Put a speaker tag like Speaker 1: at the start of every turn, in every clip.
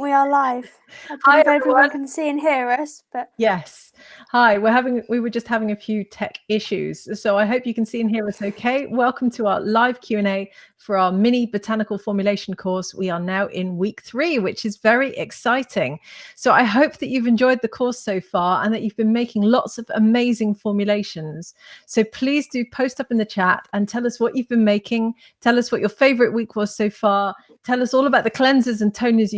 Speaker 1: we are live. I
Speaker 2: Hi,
Speaker 1: believe everyone
Speaker 2: everyone.
Speaker 1: can see and hear us, but
Speaker 2: Yes. Hi, we were just having a few tech issues, so I hope you can see and hear us okay. Welcome to our live Q&A for our Mini Botanical Formulation course. We are now in week 3, which is very exciting. So I hope that you've enjoyed the course so far and that you've been making lots of amazing formulations. So please do post up in the chat and tell us what you've been making. Tell us what your favorite week was so far. Tell us all about the cleansers and toners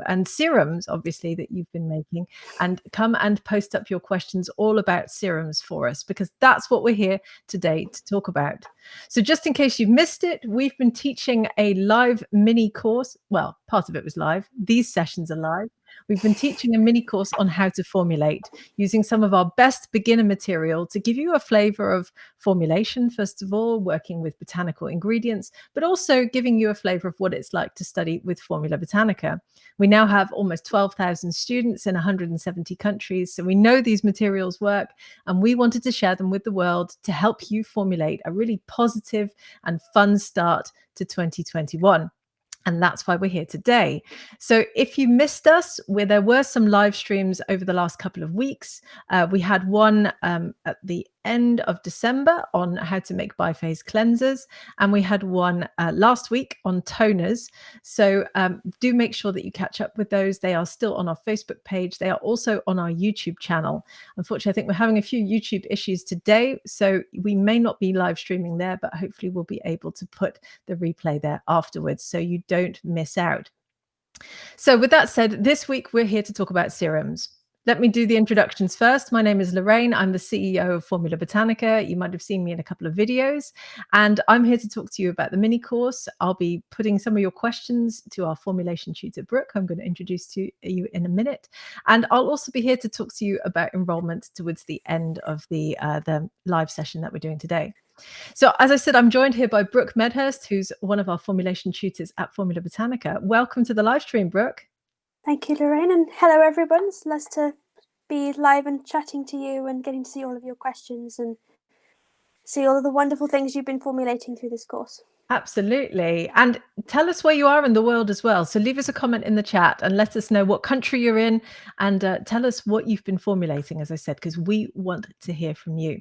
Speaker 2: and serums, obviously, that you've been making. And come and post up your questions all about serums for us, because that's what we're here today to talk about. So just in case you've missed it, we've been teaching a live mini course. Well, part of it was live. These sessions are live. We've been teaching a mini course on how to formulate using some of our best beginner material to give you a flavor of formulation, first of all, working with botanical ingredients, but also giving you a flavor of what it's like to study with Formula Botanica. We now have almost 12,000 students in 170 countries, so we know these materials work, and we wanted to share them with the world to help you formulate a really positive and fun start to 2021. And that's why we're here today. So if you missed us, there were some live streams over the last couple of weeks. We had one at the end of December on how to make biphase cleansers, and we had one last week on toners. So do make sure that you catch up with those. They are still on our Facebook page. They are also on our YouTube channel. Unfortunately, I think we're having a few YouTube issues today, so we may not be live streaming there, but hopefully we'll be able to put the replay there afterwards so you don't miss out. So with that said, this week we're here to talk about serums. Let me do the introductions first. My name is Lorraine. I'm the CEO of Formula Botanica. You might have seen me in a couple of videos, and I'm here to talk to you about the mini course. I'll be putting some of your questions to our formulation tutor, Brooke. I'm going to introduce to you in a minute. And I'll also be here to talk to you about enrollment towards the end of the live session that we're doing today. So as I said, I'm joined here by Brooke Medhurst, who's one of our formulation tutors at Formula Botanica. Welcome to the live stream, Brooke.
Speaker 1: Thank you, Lorraine, and hello everyone. It's nice to be live and chatting to you and getting to see all of your questions and see all of the wonderful things you've been formulating through this course.
Speaker 2: Absolutely. And tell us where you are in the world as well. So leave us a comment in the chat and let us know what country you're in, and tell us what you've been formulating, as I said, because we want to hear from you.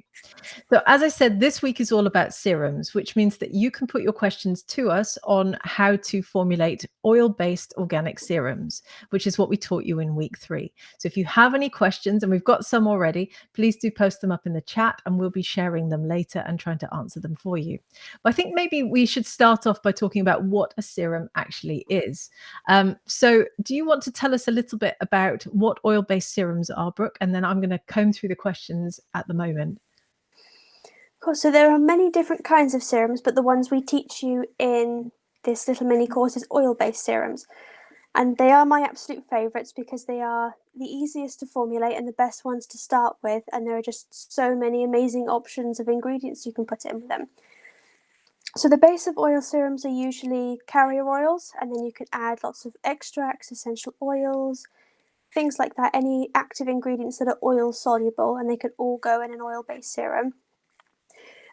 Speaker 2: So as I said, this week is all about serums, which means that you can put your questions to us on how to formulate oil-based organic serums, which is what we taught you in week 3. So if you have any questions, and we've got some already, please do post them up in the chat and we'll be sharing them later and trying to answer them for you. But I think maybe we should start off by talking about what a serum actually is. So do you want to tell us a little bit about what oil-based serums are, Brooke? And then I'm going to comb through the questions at the moment.
Speaker 1: Of course, so there are many different kinds of serums, but the ones we teach you in this little mini course is oil-based serums. And they are my absolute favourites because they are the easiest to formulate and the best ones to start with. And there are just so many amazing options of ingredients you can put in with them. So the base of oil serums are usually carrier oils, and then you can add lots of extracts, essential oils, things like that, any active ingredients that are oil soluble, and they can all go in an oil-based serum.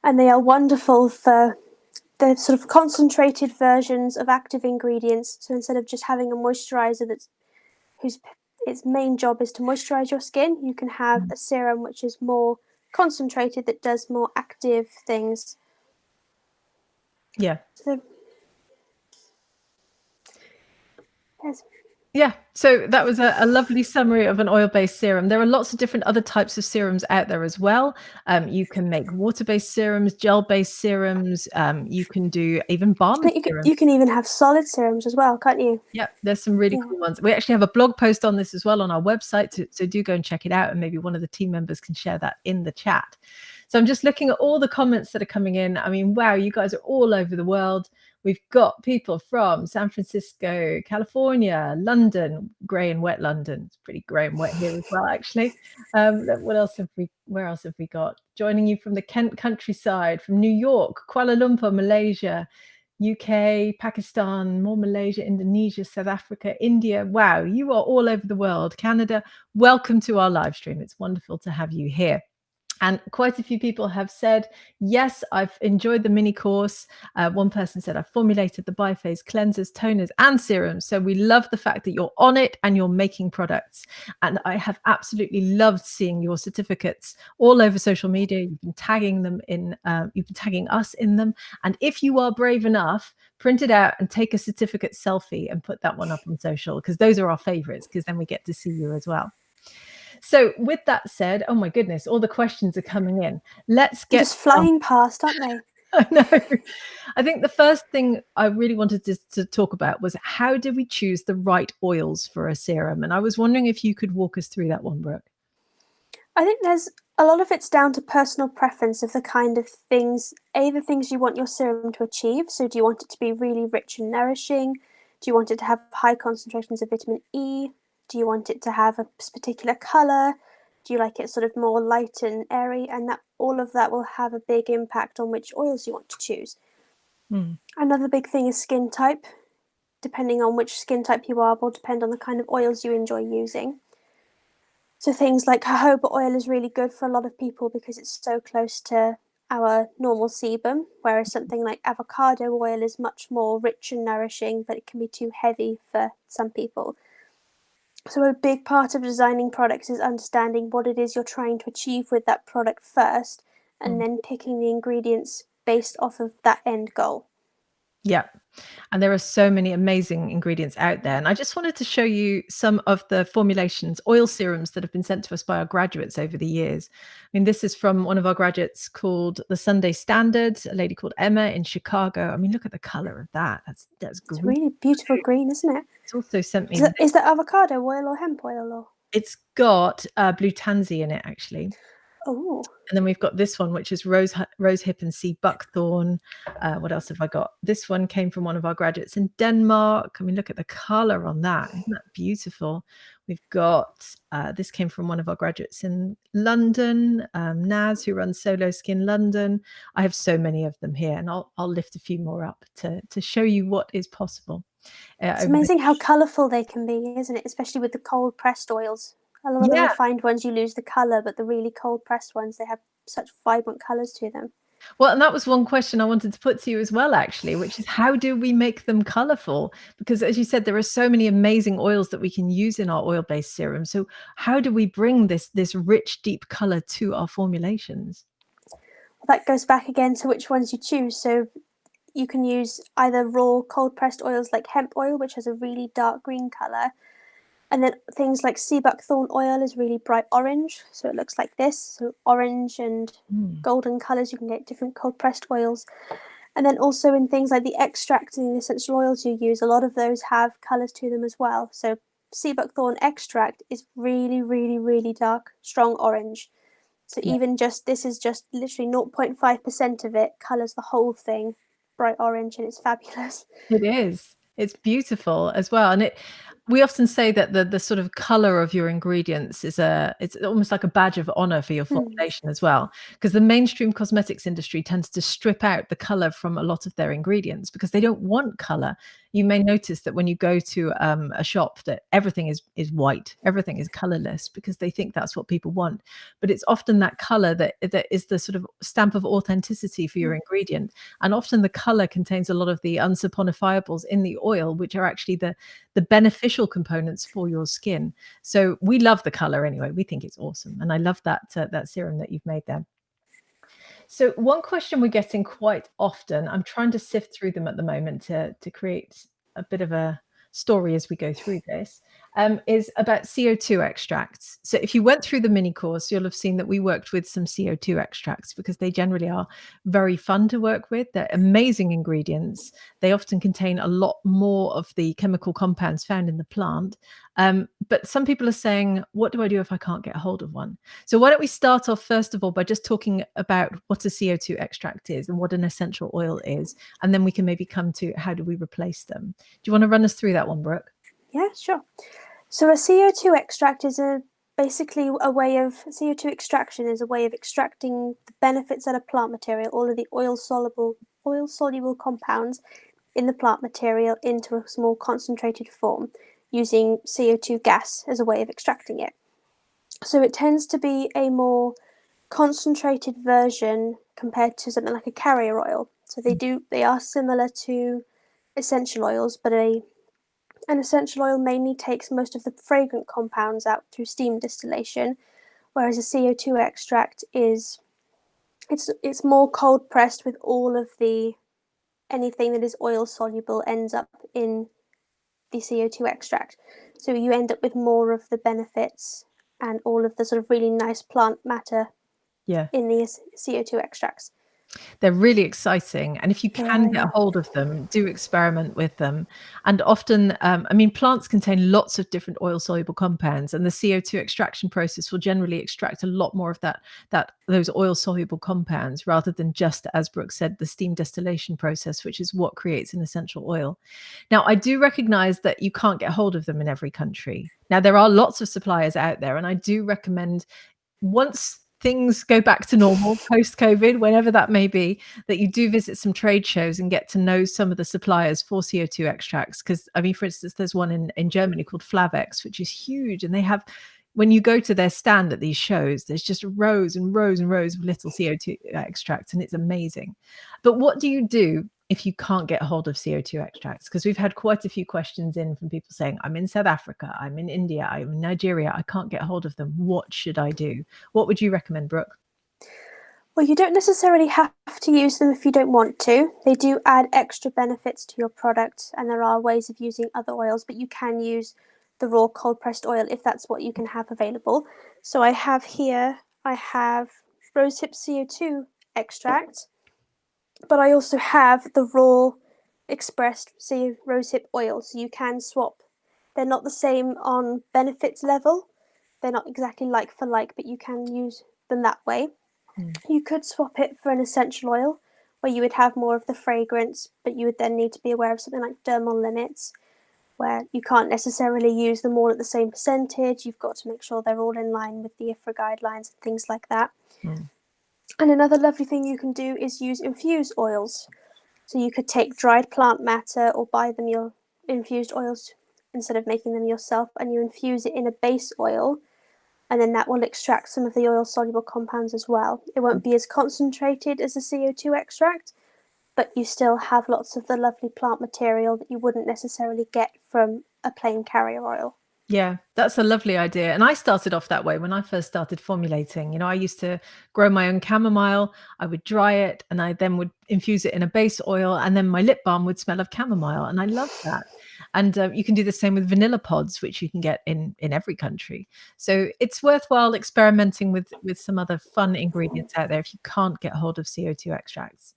Speaker 1: And they are wonderful for the sort of concentrated versions of active ingredients. So instead of just having a moisturizer whose its main job is to moisturize your skin, you can have a serum which is more concentrated that does more active things.
Speaker 2: Yeah.
Speaker 1: So, yes.
Speaker 2: Yeah, so that was a lovely summary of an oil-based serum. There are lots of different other types of serums out there as well. You can make water-based serums, gel-based serums. You can do even balm serums.
Speaker 1: You can even have solid serums as well, can't you?
Speaker 2: Yeah, there's some really cool ones. We actually have a blog post on this as well on our website, so do go and check it out, and maybe one of the team members can share that in the chat. So I'm just looking at all the comments that are coming in. I mean, wow, you guys are all over the world. We've got people from San Francisco, California, London, grey and wet London. It's pretty grey and wet here as well, actually. Where else have we got? Joining you from the Kent countryside, from New York, Kuala Lumpur, Malaysia, UK, Pakistan, more Malaysia, Indonesia, South Africa, India. Wow, you are all over the world. Canada, welcome to our live stream. It's wonderful to have you here. And quite a few people have said, yes, I've enjoyed the mini course. One person said, I've formulated the biphase cleansers, toners, and serums. So we love the fact that you're on it and you're making products. And I have absolutely loved seeing your certificates all over social media. You've been tagging them in, you've been tagging us in them. And if you are brave enough, print it out and take a certificate selfie and put that one up on social, because those are our favorites, because then we get to see you as well. So with that said, oh my goodness, all the questions are coming in. Let's
Speaker 1: They're
Speaker 2: get
Speaker 1: just flying past, aren't they?
Speaker 2: I know. I think the first thing I really wanted to talk about was, how do we choose the right oils for a serum? And I was wondering if you could walk us through that one, Brooke.
Speaker 1: I think there's a lot of it's down to personal preference of the kind of things, the things you want your serum to achieve. So do you want it to be really rich and nourishing? Do you want it to have high concentrations of vitamin E? Do you want it to have a particular colour? Do you like it sort of more light and airy? And that all of that will have a big impact on which oils you want to choose. Another big thing is skin type. Depending on which skin type you are, will depend on the kind of oils you enjoy using. So things like jojoba oil is really good for a lot of people because it's so close to our normal sebum, whereas something like avocado oil is much more rich and nourishing, but it can be too heavy for some people. So a big part of designing products is understanding what it is you're trying to achieve with that product first, and then picking the ingredients based off of that end goal.
Speaker 2: Yeah. And there are so many amazing ingredients out there. And I just wanted to show you some of the formulations, oil serums, that have been sent to us by our graduates over the years. I mean, this is from one of our graduates called the Sunday Standard, a lady called Emma in Chicago. I mean, look at the color of that. That's
Speaker 1: It's
Speaker 2: green.
Speaker 1: really beautiful green, isn't it?
Speaker 2: It's also sent me.
Speaker 1: Is that avocado oil or hemp oil? Or?
Speaker 2: It's got blue tansy in it, actually.
Speaker 1: Oh.
Speaker 2: And then we've got this one, which is rosehip and sea buckthorn. What else have I got? This one came from one of our graduates in Denmark. I mean, look at the color on that. Isn't that beautiful? We've got, this came from one of our graduates in London, Naz, who runs Solo Skin London. I have so many of them here, and I'll lift a few more up to show you what is possible.
Speaker 1: It's amazing how colourful they can be, isn't it? Especially with the cold pressed oils. A lot of the refined ones, you lose the colour, but the really cold pressed ones, they have such vibrant colours to them.
Speaker 2: Well, and that was one question I wanted to put to you as well, actually, which is, how do we make them colorful? Because as you said, there are so many amazing oils that we can use in our oil-based serum. So how do we bring this rich, deep color to our formulations?
Speaker 1: That goes back again to which ones you choose. So you can use either raw cold pressed oils like hemp oil, which has a really dark green colour. And then things like sea buckthorn oil is really bright orange, so it looks like this. So orange and golden colours, you can get different cold pressed oils. And then also in things like the extracts and the essential oils you use, a lot of those have colours to them as well. So sea buckthorn extract is really, really, really dark, strong orange. So even just, this is just literally 0.5% of it colours the whole thing bright orange, and it's fabulous.
Speaker 2: It is. It's beautiful as well. And we often say that the sort of color of your ingredients is it's almost like a badge of honor for your formulation as well, because the mainstream cosmetics industry tends to strip out the color from a lot of their ingredients because they don't want color. You may notice that when you go to a shop, that everything is white, everything is colorless, because they think that's what people want. But it's often that color that is the sort of stamp of authenticity for your ingredient. And often the color contains a lot of the unsaponifiables in the oil, which are actually the beneficial components for your skin. So we love the color anyway. We think it's awesome. And I love that serum that you've made there. So one question we're getting quite often, I'm trying to sift through them at the moment to create a bit of a story as we go through this, is about CO2 extracts. So if you went through the mini course, you'll have seen that we worked with some CO2 extracts because they generally are very fun to work with. They're amazing ingredients. They often contain a lot more of the chemical compounds found in the plant. But some people are saying, what do I do if I can't get a hold of one? So why don't we start off, first of all, by just talking about what a CO2 extract is and what an essential oil is, and then we can maybe come to how do we replace them. Do you want to run us through that one, Brooke?
Speaker 1: Yeah, sure. So a CO2 extract is basically a way of, CO2 extraction is a way of extracting the benefits out of plant material, all of the oil soluble compounds in the plant material into a small concentrated form, using CO2 gas as a way of extracting it. So it tends to be a more concentrated version compared to something like a carrier oil. So they are similar to essential oils, but an essential oil mainly takes most of the fragrant compounds out through steam distillation, whereas a CO2 extract is it's more cold pressed, with all of the anything that is oil soluble ends up in the CO2 extract. So you end up with more of the benefits and all of the sort of really nice plant matter in the CO2 extracts.
Speaker 2: They're really exciting, and if you can get
Speaker 1: Yeah.
Speaker 2: a hold of them, do experiment with them. And often, I mean, plants contain lots of different oil-soluble compounds, and the CO2 extraction process will generally extract a lot more of those oil-soluble compounds, rather than just, as Brooke said, the steam distillation process, which is what creates an essential oil. Now, I do recognize that you can't get hold of them in every country. Now, there are lots of suppliers out there, and I do recommend, once things go back to normal post-COVID, whenever that may be, that you do visit some trade shows and get to know some of the suppliers for CO2 extracts. Because, I mean, for instance, there's one in Germany called Flavex, which is huge, and they have, when you go to their stand at these shows, there's just rows and rows and rows of little CO2 extracts, and it's amazing. But what do you do if you can't get a hold of CO2 extracts? Because we've had quite a few questions in from people saying, I'm in South Africa, I'm in India, I'm in Nigeria, I can't get a hold of them. What should I do? What would you recommend, Brooke?
Speaker 1: Well, you don't necessarily have to use them if you don't want to. They do add extra benefits to your product, and there are ways of using other oils, but you can use the raw cold pressed oil if that's what you can have available. So I have rosehip CO2 extract, but I also have the raw expressed rosehip oil, so you can swap. They're not the same on benefits level. They're not exactly like for like, but you can use them that way. You could swap it for an essential oil, where you would have more of the fragrance, but you would then need to be aware of something like dermal limits, where you can't necessarily use them all at the same percentage. You've got to make sure they're all in line with the IFRA guidelines and things like that. And another lovely thing you can do is use infused oils. So you could take dried plant matter or buy them your infused oils instead of making them yourself, and you infuse it in a base oil, and then that will extract some of the oil-soluble compounds as well. It won't be as concentrated as a CO2 extract, but you still have lots of the lovely plant material that you wouldn't necessarily get from a plain carrier oil.
Speaker 2: Yeah, that's a lovely idea. And I started off that way when I first started formulating. You know, I used to grow my own chamomile, I would dry it, and I then would infuse it in a base oil, and then my lip balm would smell of chamomile, and I loved that. And you can do the same with vanilla pods, which you can get in every country. So it's worthwhile experimenting with some other fun ingredients out there if you can't get hold of CO2 extracts.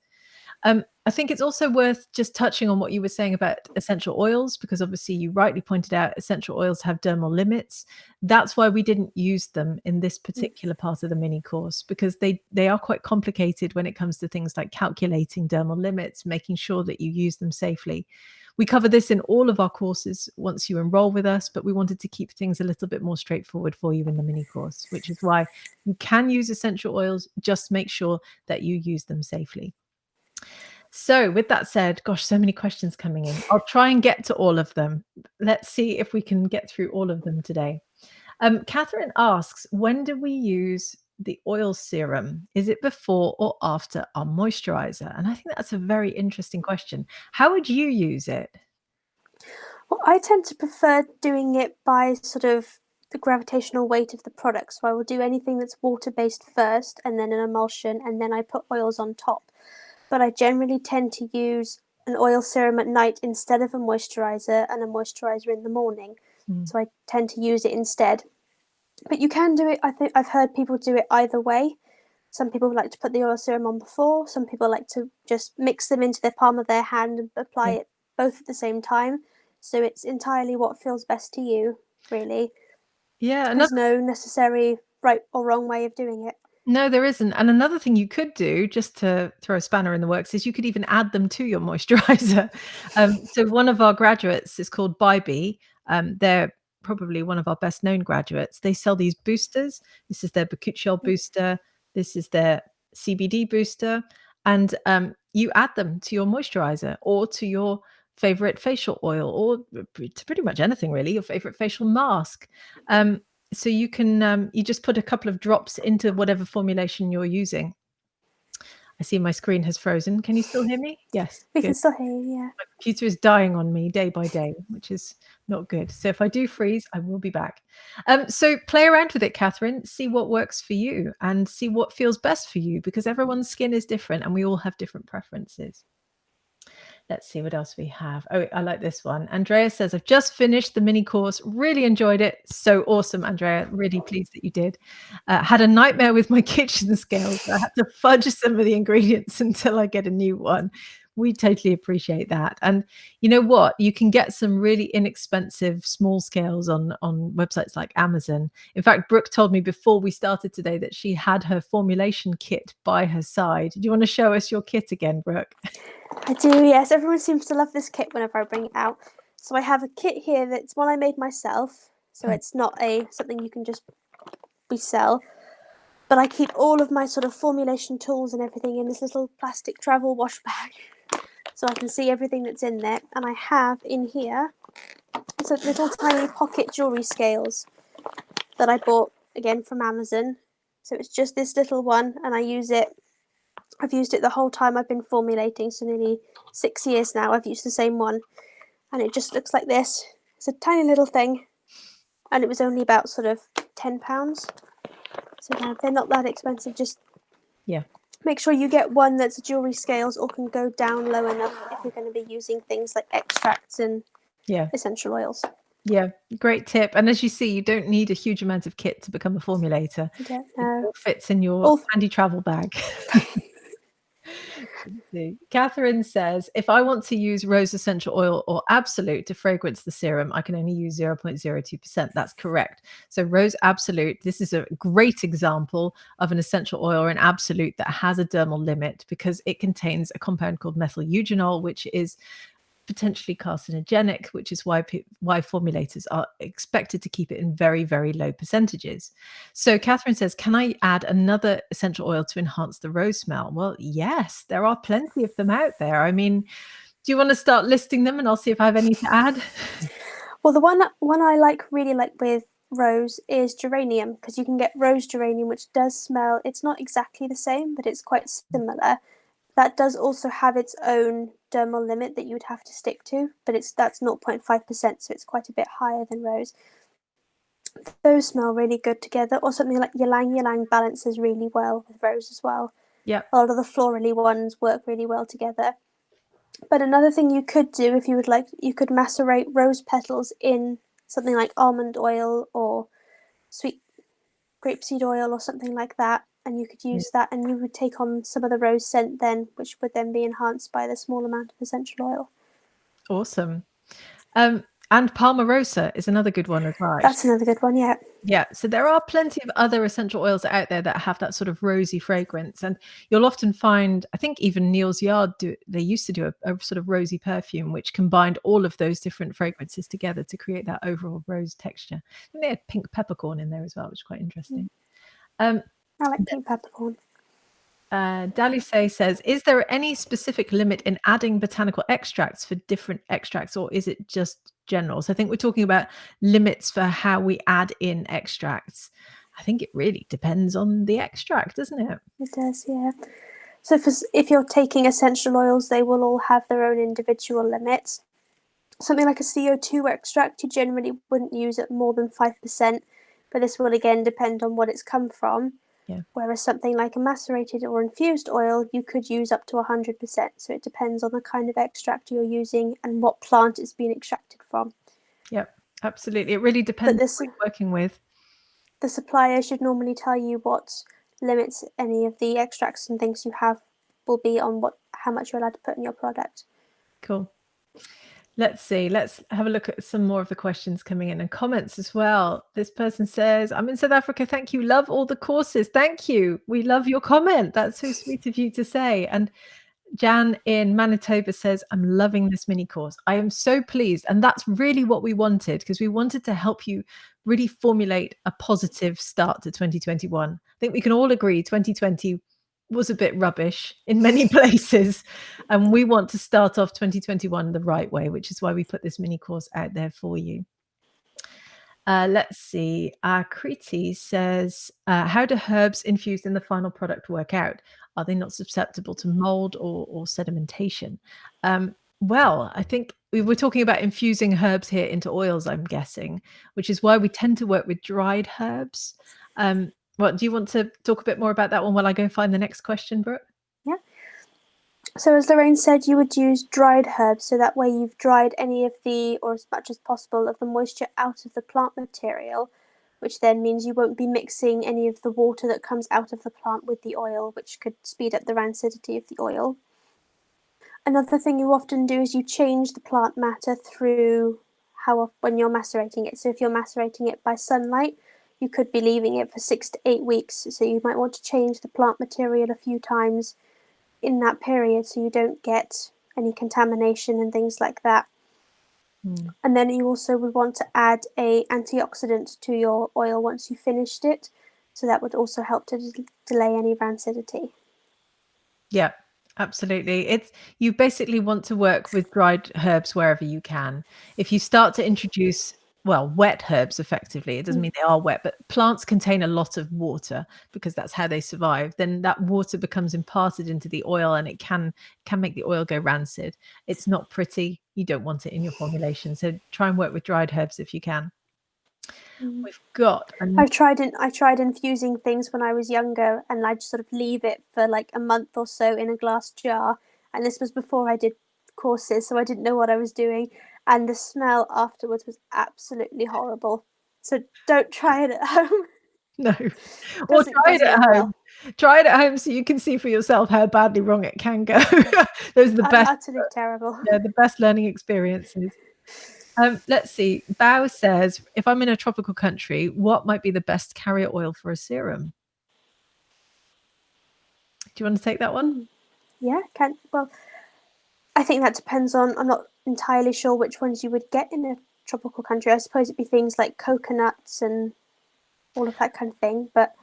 Speaker 2: I think it's also worth just touching on what you were saying about essential oils, because obviously you rightly pointed out essential oils have dermal limits. That's why we didn't use them in this particular part of the mini course, because they are quite complicated when it comes to things like calculating dermal limits, making sure that you use them safely. We cover this in all of our courses once you enroll with us, but we wanted to keep things a little bit more straightforward for you in the mini course, which is why you can use essential oils. Just make sure that you use them safely. So with that said, gosh, so many questions coming in. I'll try and get to all of them. Let's see if we can get through all of them today. Catherine asks, when do we use the oil serum? Is it before or after our moisturizer? And I think that's a very interesting question. How would you use it?
Speaker 1: Well, I tend to prefer doing it by sort of the gravitational weight of the product. So I will do anything that's water-based first, and then an emulsion, and then I put oils on top. But I generally tend to use an oil serum at night instead of a moisturizer, and a moisturizer in the morning. So I tend to use it instead. But you can do it, I think I've heard people do it either way. Some people like to put the oil serum on before, some people like to just mix them into the palm of their hand and apply it both at the same time. So it's entirely what feels best to you, really.
Speaker 2: Yeah,
Speaker 1: There's no necessary right or wrong way of doing it.
Speaker 2: no, there isn't. And another thing you could do, just to throw a spanner in the works, is you could even add them to your moisturizer. So one of our graduates is called Bybee. They're probably one of our best known graduates. They sell these boosters. This is their bakuchiol booster. This is their CBD booster. And you add them to your moisturizer or to your favorite facial oil, or to pretty much anything really, your favorite facial mask. So you can you just put a couple of drops into whatever formulation you're using. I see my screen has frozen. Can you still hear me? Yes.
Speaker 1: We
Speaker 2: Good.
Speaker 1: can still hear you, yeah.
Speaker 2: My computer is dying on me day by day, which is not good. So if I do freeze, I will be back. So play around with it, Catherine. See what works for you and see what feels best for you, because everyone's skin is different and we all have different preferences. Let's see what else we have. Oh, I like this one. Andrea says, I've just finished the mini course. Really enjoyed it. So awesome, Andrea. Really pleased that you did. Had a nightmare with my kitchen scales. I had to fudge some of the ingredients until I get a new one. We totally appreciate that. And you know what? You can get some really inexpensive small scales on websites like Amazon. In fact, Brooke told me before we started today that she had her formulation kit by her side. Do you want to show us your kit again, Brooke?
Speaker 1: I do, yes. Everyone seems to love this kit whenever I bring it out. So I have a kit here that's one I made myself. So it's not something you can just resell. But I keep all of my sort of formulation tools and everything in this little plastic travel wash bag. So I can see everything that's in there. And I have in here some little tiny pocket jewellery scales that I bought, again, from Amazon. So it's just this little one, and I use it. I've used it the whole time I've been formulating, so nearly 6 years now. I've used the same one, and it just looks like this. It's a tiny little thing, and it was only about sort of £10. So they're not that expensive. Just make sure you get one that's jewellery scales or can go down low enough if you're going to be using things like extracts and essential oils.
Speaker 2: Yeah, great tip. And as you see, you don't need a huge amount of kit to become a formulator.
Speaker 1: Yeah,
Speaker 2: it all fits in your handy travel bag. Catherine says, if I want to use rose essential oil or absolute to fragrance the serum, I can only use 0.02%. That's correct. So rose absolute, this is a great example of an essential oil or an absolute that has a dermal limit because it contains a compound called methyl eugenol, which is potentially carcinogenic, which is why formulators are expected to keep it in very, very low percentages. So Catherine says, can I add another essential oil to enhance the rose smell? Well, yes, there are plenty of them out there. I mean, do you want to start listing them and I'll see if I have any to add?
Speaker 1: Well, the one I really like with rose is geranium, because you can get rose geranium, which does smell, it's not exactly the same, but it's quite similar. That does also have its own dermal limit that you would have to stick to, but that's 0.5%, so it's quite a bit higher than rose. Those smell really good together, or something like ylang ylang balances really well with rose as well.
Speaker 2: Yeah,
Speaker 1: a lot of the florally ones work really well together. But another thing you could do, if you would like, you could macerate rose petals in something like almond oil or sweet grapeseed oil or something like that, and you could use that, and you would take on some of the rose scent then, which would then be enhanced by the small amount of essential oil.
Speaker 2: Awesome. And Palmarosa is another good one as well.
Speaker 1: That's another good one, yeah.
Speaker 2: Yeah, so there are plenty of other essential oils out there that have that sort of rosy fragrance, and you'll often find, I think even Neal's Yard they used to do a sort of rosy perfume which combined all of those different fragrances together to create that overall rose texture. And they had pink peppercorn in there as well, which is quite interesting.
Speaker 1: I like pink peppercorn.
Speaker 2: Dalisay says, is there any specific limit in adding botanical extracts for different extracts, or is it just general? So I think we're talking about limits for how we add in extracts. I think it really depends on the extract, doesn't it?
Speaker 1: It does, yeah. So if you're taking essential oils, they will all have their own individual limits. Something like a CO2 extract, you generally wouldn't use at more than 5%, but this will again depend on what it's come from.
Speaker 2: Yeah.
Speaker 1: Whereas something like a macerated or infused oil, you could use up to 100%. So it depends on the kind of extract you're using and what plant it's been extracted from.
Speaker 2: Yep, absolutely. It really depends on what you're working with.
Speaker 1: The supplier should normally tell you what limits any of the extracts and things you have will be on how much you're allowed to put in your product.
Speaker 2: Cool. Let's see. Let's have a look at some more of the questions coming in and comments as well. This person says, I'm in South Africa. Thank you. Love all the courses. Thank you. We love your comment. That's so sweet of you to say. And Jan in Manitoba says, I'm loving this mini course. I am so pleased. And that's really what we wanted, because we wanted to help you really formulate a positive start to 2021. I think we can all agree 2020 was a bit rubbish in many places, and we want to start off 2021 the right way, which is why we put this mini course out there for you. Let's see. Kriti says, how do herbs infused in the final product work out? Are they not susceptible to mold or sedimentation? Well, I think we were talking about infusing herbs here into oils, I'm guessing, which is why we tend to work with dried herbs. What do you want to talk a bit more about that one while I go and find the next question, Brooke?
Speaker 1: Yeah. So as Lorraine said, you would use dried herbs, so that way you've dried any of the, or as much as possible, of the moisture out of the plant material, which then means you won't be mixing any of the water that comes out of the plant with the oil, which could speed up the rancidity of the oil. Another thing you often do is you change the plant matter through when you're macerating it. So if you're macerating it by sunlight, you could be leaving it for 6 to 8 weeks. So you might want to change the plant material a few times in that period so you don't get any contamination and things like that. And then you also would want to add a antioxidant to your oil once you finished it. So that would also help to delay any rancidity.
Speaker 2: Yeah, absolutely. You basically want to work with dried herbs wherever you can. If you start to introduce, well, wet herbs effectively, it doesn't mean they are wet, but plants contain a lot of water because that's how they survive. Then that water becomes imparted into the oil and it can make the oil go rancid. It's not pretty. You don't want it in your formulation. So try and work with dried herbs if you can. We've got
Speaker 1: I tried infusing things when I was younger, and I'd sort of leave it for like a month or so in a glass jar. And this was before I did courses, so I didn't know what I was doing. And the smell afterwards was absolutely horrible. So don't try it at home.
Speaker 2: No. Or try it
Speaker 1: Doesn't
Speaker 2: at
Speaker 1: end
Speaker 2: home.
Speaker 1: well.
Speaker 2: Try it at home so you can see for yourself how badly wrong it can go. Those are the best,
Speaker 1: Utterly terrible.
Speaker 2: yeah, the best learning experiences. Let's see. Bao says, if I'm in a tropical country, what might be the best carrier oil for a serum? Do you want to take that one?
Speaker 1: Yeah, well, I think that depends on. I'm not entirely sure which ones you would get in a tropical country. I suppose it'd be things like coconuts and all of that kind of thing. But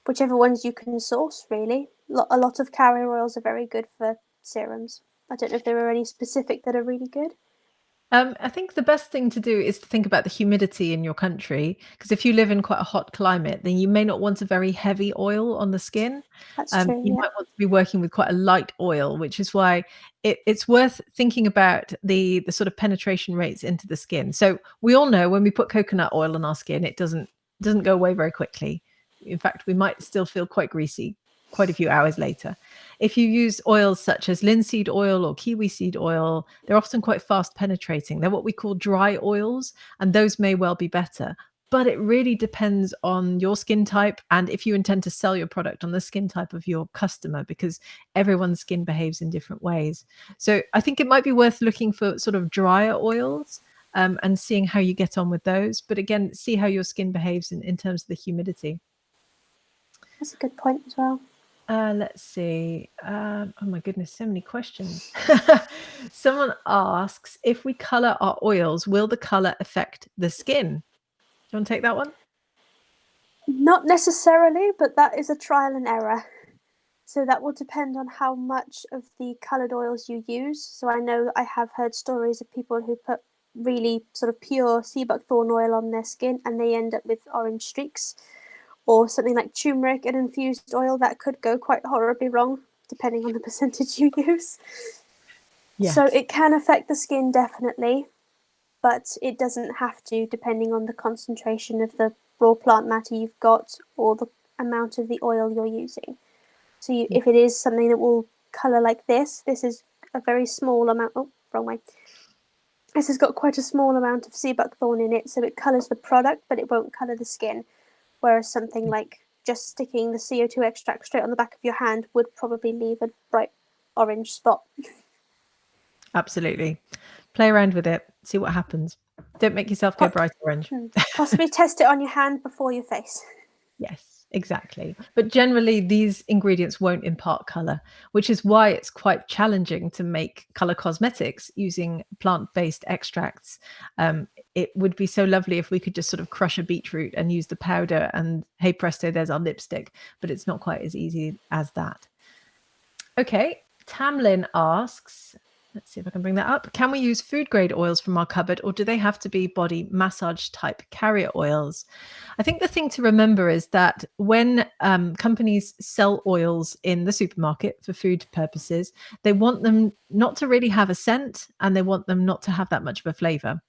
Speaker 1: whichever ones you can source, really. A lot of carrier oils are very good for serums. I don't know if there are any specific that are really good.
Speaker 2: I think the best thing to do is to think about the humidity in your country, because if you live in quite a hot climate, then you may not want a very heavy oil on the skin.
Speaker 1: That's true,
Speaker 2: You
Speaker 1: yeah.
Speaker 2: might want to be working with quite a light oil, which is why it's worth thinking about the sort of penetration rates into the skin. So we all know when we put coconut oil on our skin, it doesn't go away very quickly. In fact, we might still feel quite greasy quite a few hours later. If you use oils such as linseed oil or kiwi seed oil, they're often quite fast penetrating. They're what we call dry oils, and those may well be better. But it really depends on your skin type and if you intend to sell your product on the skin type of your customer, because everyone's skin behaves in different ways. So I think it might be worth looking for sort of drier oils and seeing how you get on with those. But again, see how your skin behaves in terms of the humidity.
Speaker 1: That's a good point as well.
Speaker 2: Let's see. Oh my goodness, so many questions. Someone asks, if we color our oils, will the color affect the skin? Do you want to take that one?
Speaker 1: Not necessarily, but that is a trial and error. So that will depend on how much of the coloured oils you use. So I know I have heard stories of people who put really sort of pure sea buckthorn oil on their skin and they end up with orange streaks. Or something like turmeric and infused oil, that could go quite horribly wrong depending on the percentage you use.
Speaker 2: Yes.
Speaker 1: So it can affect the skin definitely, but it doesn't have to, depending on the concentration of the raw plant matter you've got or the amount of the oil you're using. So if it is something that will colour like this is a very small amount. Oh, wrong way. This has got quite a small amount of sea buckthorn in it, so it colours the product, but it won't colour the skin. Whereas something like just sticking the CO2 extract straight on the back of your hand would probably leave a bright orange spot.
Speaker 2: Absolutely. Play around with it. See what happens. Don't make yourself go bright orange.
Speaker 1: Possibly test it on your hand before your face.
Speaker 2: Yes, exactly. But generally, these ingredients won't impart color, which is why it's quite challenging to make color cosmetics using plant-based extracts. It would be so lovely if we could just sort of crush a beetroot and use the powder and hey presto, there's our lipstick. But it's not quite as easy as that. Okay, Tamlin asks, Let's see if I can bring that up. Can we use food grade oils from our cupboard, or do they have to be body massage type carrier oils? I think the thing to remember is that when companies sell oils in the supermarket for food purposes, they want them not to really have a scent, and they want them not to have that much of a flavor.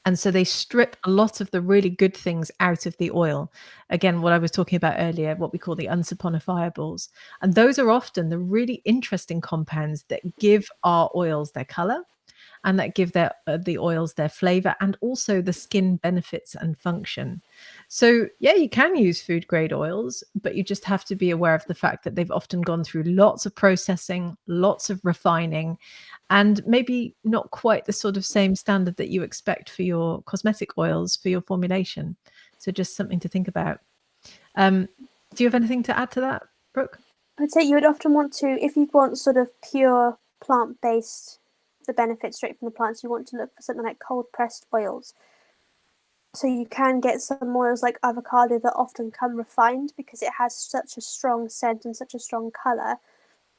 Speaker 2: And so they strip a lot of the really good things out of the oil. Again, what I was talking about earlier, what we call the unsaponifiables. And those are often the really interesting compounds that give our oils their color, and that give the oils their flavor, and also the skin benefits and function. So yeah, you can use food grade oils, but you just have to be aware of the fact that they've often gone through lots of processing, lots of refining, and maybe not quite the sort of same standard that you expect for your cosmetic oils for your formulation. So just something to think about. Do you have anything to add to that, Brooke?
Speaker 1: I'd say you would often want to, if you want sort of pure plant-based, the benefits straight from the plants, you want to look for something like cold pressed oils. So you can get some oils like avocado that often come refined because it has such a strong scent and such a strong colour.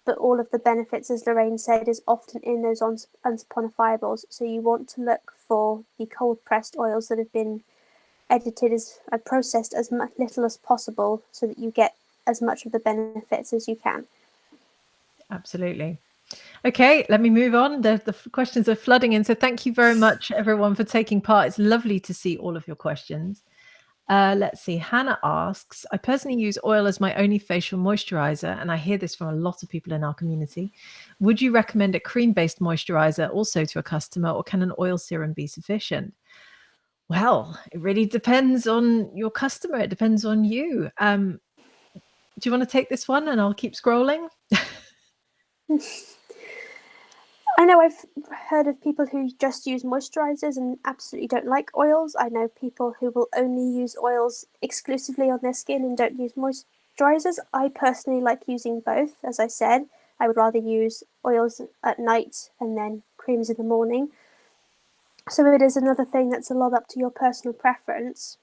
Speaker 1: But all of the benefits, as Lorraine said, is often in those unsaponifiables. So you want to look for the cold pressed oils that have been edited and processed as little as possible so that you get as much of the benefits as you can.
Speaker 2: Absolutely. Okay, let me move on. The questions are flooding in. So thank you very much, everyone, for taking part. It's lovely to see all of your questions. Let's see. Hannah asks, I personally use oil as my only facial moisturizer, and I hear this from a lot of people in our community. Would you recommend a cream-based moisturizer also to a customer, or can an oil serum be sufficient? Well, it really depends on your customer. It depends on you. Do you want to take this one and I'll keep scrolling?
Speaker 1: I know I've heard of people who just use moisturizers and absolutely don't like oils. I know people who will only use oils exclusively on their skin and don't use moisturizers. I personally like using both. As I said, I would rather use oils at night and then creams in the morning. So it is another thing that's a lot up to your personal preference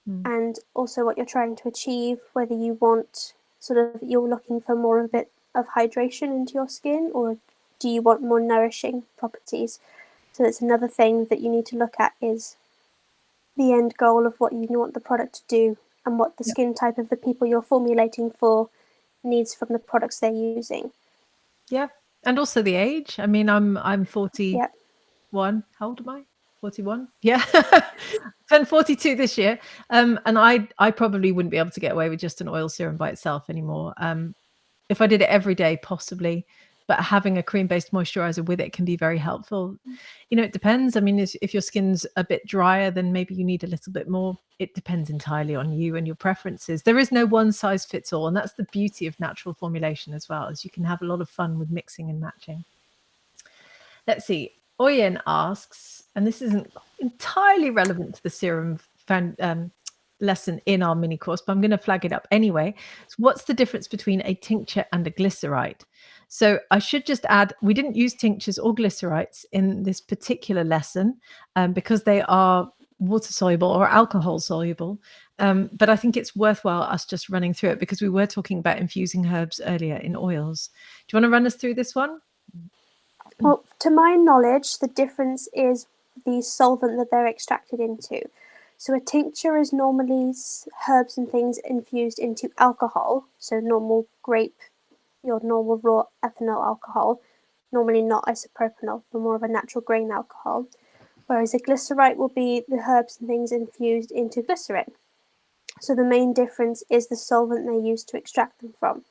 Speaker 1: and also what you're trying to achieve, whether you want sort of, you're looking for more of a bit of hydration into your skin, or do you want more nourishing properties? So that's another thing that you need to look at, is the end goal of what you want the product to do and what the skin type of the people you're formulating for needs from the products they're using.
Speaker 2: Yeah. And also the age. I mean, I'm 41.
Speaker 1: Yeah.
Speaker 2: How old am I? 41. Yeah. Turned 42 this year. And I probably wouldn't be able to get away with just an oil serum by itself anymore. If I did it every day, possibly, but having a cream-based moisturizer with it can be very helpful. You know, it depends. I mean, if your skin's a bit drier, then maybe you need a little bit more. It depends entirely on you and your preferences. There is no one size fits all, and that's the beauty of natural formulation as well, is you can have a lot of fun with mixing and matching. Let's see. Oyen asks, and this isn't entirely relevant to the serum lesson in our mini course, but I'm going to flag it up anyway. So what's the difference between a tincture and a glycerite? So I should just add, we didn't use tinctures or glycerites in this particular lesson because they are water soluble or alcohol soluble. But I think it's worthwhile us just running through it because we were talking about infusing herbs earlier in oils. Do you want to run us through this one?
Speaker 1: Well, to my knowledge, the difference is the solvent that they're extracted into. So a tincture is normally herbs and things infused into alcohol, so normal grape, your normal raw ethanol alcohol, normally not isopropanol, but more of a natural grain alcohol. Whereas a glycerite will be the herbs and things infused into glycerin. So the main difference is the solvent they use to extract them from.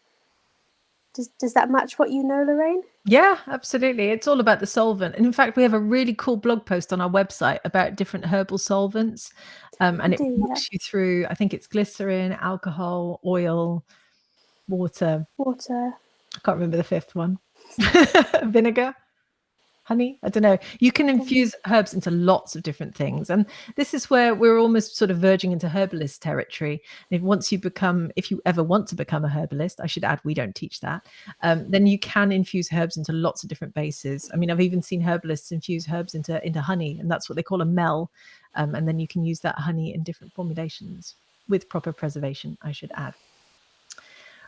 Speaker 1: Does that match what you know, Lorraine?
Speaker 2: Yeah, absolutely. It's all about the solvent. And in fact, we have a really cool blog post on our website about different herbal solvents. And it walks you through, I think it's glycerin, alcohol, oil, water. I can't remember the fifth one. Vinegar. Honey, I don't know. You can infuse herbs into lots of different things. And this is where we're almost sort of verging into herbalist territory. And if you ever want to become a herbalist, I should add, we don't teach that, then you can infuse herbs into lots of different bases. I mean, I've even seen herbalists infuse herbs into honey, and that's what they call a mel. And then you can use that honey in different formulations with proper preservation, I should add.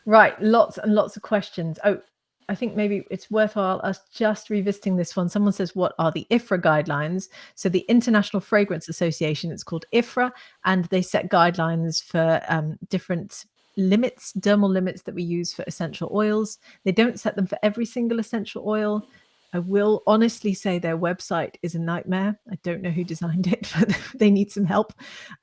Speaker 2: Right, lots and lots of questions. Oh, I think maybe it's worthwhile us just revisiting this one. Someone says, what are the IFRA guidelines? So the International Fragrance Association, it's called IFRA, and they set guidelines for different limits, dermal limits that we use for essential oils. They don't set them for every single essential oil. I will honestly say their website is a nightmare. I don't know who designed it, but they need some help.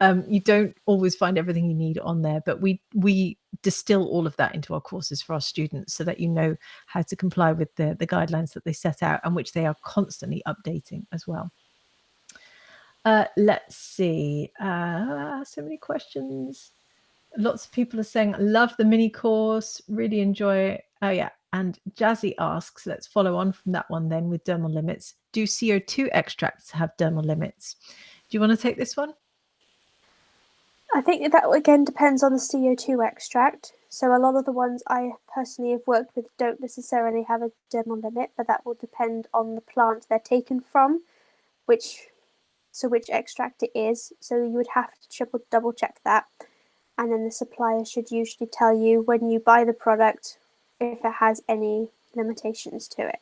Speaker 2: You don't always find everything you need on there, but we distill all of that into our courses for our students so that you know how to comply with the guidelines that they set out, and which they are constantly updating as well. Let's see. So many questions. Lots of people are saying, love the mini course, really enjoy it. Oh yeah. And Jazzy asks, let's follow on from that one then with dermal limits. Do CO2 extracts have dermal limits? Do you want to take this one?
Speaker 1: I think that again depends on the CO2 extract. So a lot of the ones I personally have worked with don't necessarily have a dermal limit, but that will depend on the plant they're taken from, which extract it is. So you would have to double check that. And then the supplier should usually tell you when you buy the product if it has any limitations to it.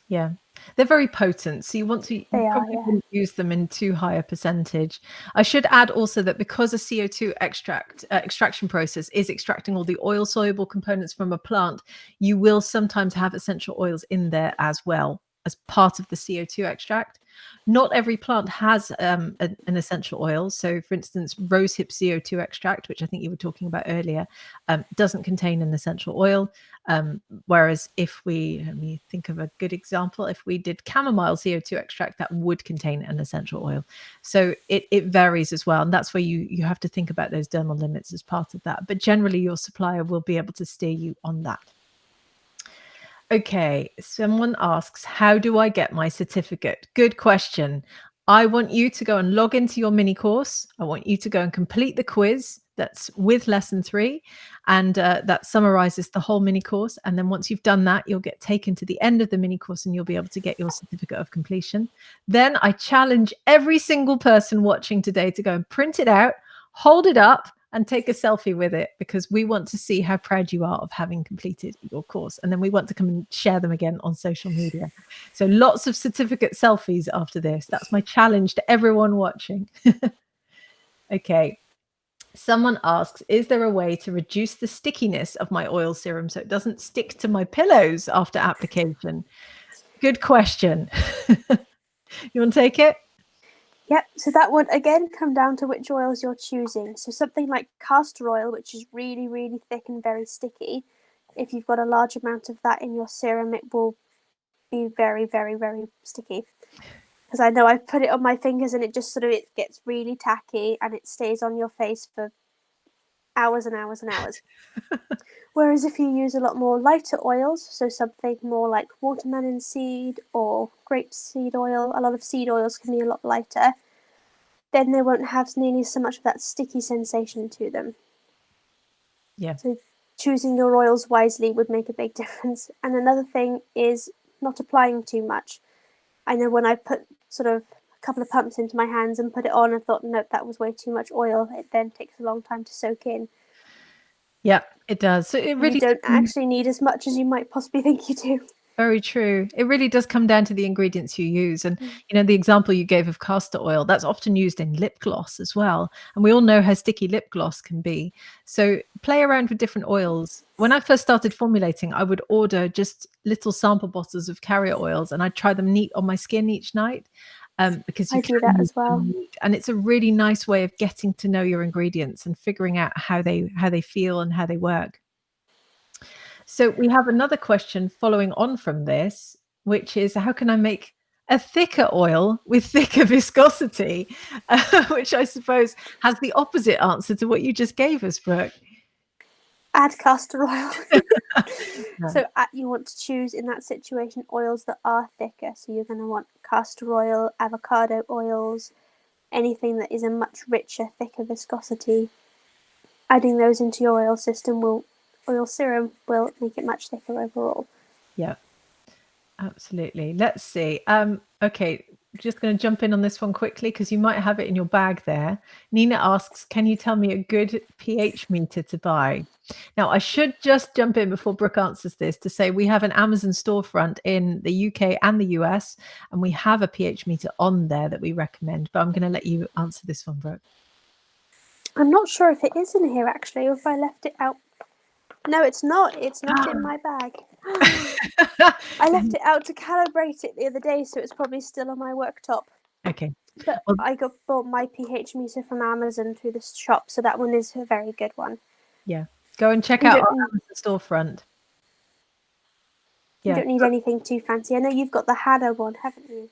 Speaker 2: Yeah, they're very potent, so you probably wouldn't use them in too high a percentage. I should add also that because a CO2 extraction process is extracting all the oil soluble components from a plant, you will sometimes have essential oils in there as well as part of the CO2 extract. Not every plant has an essential oil. So for instance, rosehip CO2 extract, which I think you were talking about earlier, doesn't contain an essential oil. Whereas if let me think of a good example, if we did chamomile CO2 extract, that would contain an essential oil. So it varies as well. And that's where you have to think about those dermal limits as part of that. But generally your supplier will be able to steer you on that. Okay, someone asks, how do I get my certificate? Good question. I want you to go and log into your mini course. I want you to go and complete the quiz that's with lesson 3, and that summarizes the whole mini course. And then once you've done that, you'll get taken to the end of the mini course and you'll be able to get your certificate of completion. Then I challenge every single person watching today to go and print it out, hold it up, and take a selfie with it, because we want to see how proud you are of having completed your course. And then we want to come and share them again on social media. So lots of certificate selfies after this. That's my challenge to everyone watching. Okay. Someone asks, is there a way to reduce the stickiness of my oil serum so it doesn't stick to my pillows after application? Good question. You want to take it?
Speaker 1: Yep, so that would again come down to which oils you're choosing. So something like castor oil, which is really, really thick and very sticky, if you've got a large amount of that in your serum, it will be very, very, very sticky. Because I know I've put it on my fingers and it just it gets really tacky and it stays on your face for hours and hours and hours. Whereas if you use a lot more lighter oils, so something more like watermelon seed or grapeseed oil, a lot of seed oils can be a lot lighter, then they won't have nearly so much of that sticky sensation to them.
Speaker 2: Yeah.
Speaker 1: So choosing your oils wisely would make a big difference. And another thing is not applying too much. I know when I put a couple of pumps into my hands and put it on, I thought, nope, that was way too much oil. It then takes a long time to soak in.
Speaker 2: Yeah, it does. So it really,
Speaker 1: you don't actually need as much as you might possibly think you do.
Speaker 2: very true. It really does come down to the ingredients you use. And, the example you gave of castor oil, that's often used in lip gloss as well. And we all know how sticky lip gloss can be. So play around with different oils. When I first started formulating, I would order just little sample bottles of carrier oils and I'd try them neat on my skin each night. Because you
Speaker 1: I do that as well.
Speaker 2: And it's a really nice way of getting to know your ingredients and figuring out how they feel and how they work. So we have another question following on from this, which is, how can I make a thicker oil with thicker viscosity? Which I suppose has the opposite answer to what you just gave us, Brooke.
Speaker 1: Add castor oil. So you want to choose in that situation oils that are thicker. So you're going to want castor oil, avocado oils, anything that is a much richer, thicker viscosity. Adding those into your oil serum will make it much thicker overall.
Speaker 2: Yeah, absolutely. Let's see. Okay, just going to jump in on this one quickly because you might have it in your bag there. Nina asks, can you tell me a good pH meter to buy? Now, I should just jump in before Brooke answers this to say we have an Amazon storefront in the UK and the US, and we have a pH meter on there that we recommend. But I'm going to let you answer this one, Brooke.
Speaker 1: I'm not sure if it is in here actually, or if I left it out. No, it's not. It's not in my bag. I left it out to calibrate it the other day, so it's probably still on my worktop.
Speaker 2: Okay.
Speaker 1: But
Speaker 2: Well,
Speaker 1: I bought my pH meter from Amazon through the shop, so that one is a very good one.
Speaker 2: yeah. Go and check
Speaker 1: You
Speaker 2: out
Speaker 1: don't
Speaker 2: our
Speaker 1: need-
Speaker 2: Amazon storefront.
Speaker 1: You
Speaker 2: Yeah.
Speaker 1: don't need anything too fancy. I know you've got the Hada one, haven't you?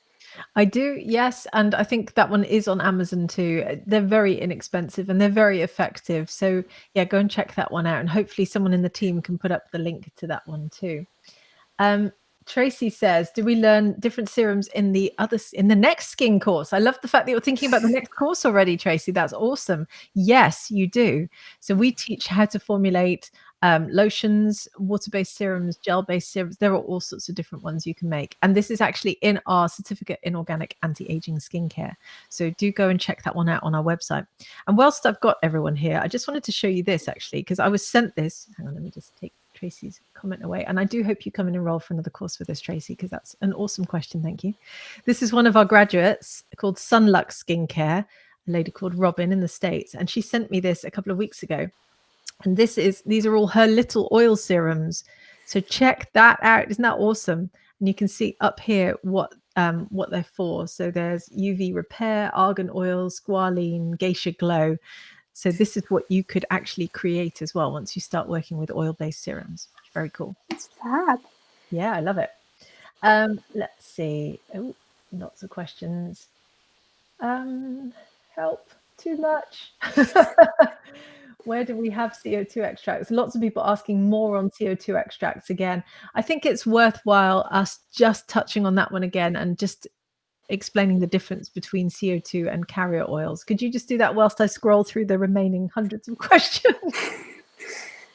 Speaker 2: I do, yes. And I think that one is on Amazon too. They're very inexpensive and they're very effective. So yeah, go and check that one out. And hopefully someone in the team can put up the link to that one too. Tracy says, do we learn different serums in the next skin course? I love the fact that you're thinking about the next course already, Tracy. That's awesome. Yes, you do. So we teach how to formulate lotions, water-based serums, gel-based serums. There are all sorts of different ones you can make. And this is actually in our certificate in organic anti-aging skincare. So do go and check that one out on our website. And whilst I've got everyone here, I just wanted to show you this actually, because I was sent this. Hang on, let me just take Tracy's comment away. And I do hope you come and enroll for another course with us, Tracy, because that's an awesome question. Thank you. This is one of our graduates called Sunlux Skincare, a lady called Robin in the States. And she sent me this a couple of weeks ago. And these are all her little oil serums. So check that out. Isn't that awesome? And you can see up here what they're for. So there's UV repair, argan oil, squalene, geisha glow. So this is what you could actually create as well once you start working with oil-based serums. Very cool.
Speaker 1: It's fab.
Speaker 2: Yeah, I love it. Let's see. Oh, lots of questions. Help, too much. Where do we have CO2 extracts? Lots of people asking more on CO2 extracts again. I think it's worthwhile us just touching on that one again and just explaining the difference between CO2 and carrier oils. Could you just do that whilst I scroll through the remaining hundreds of questions?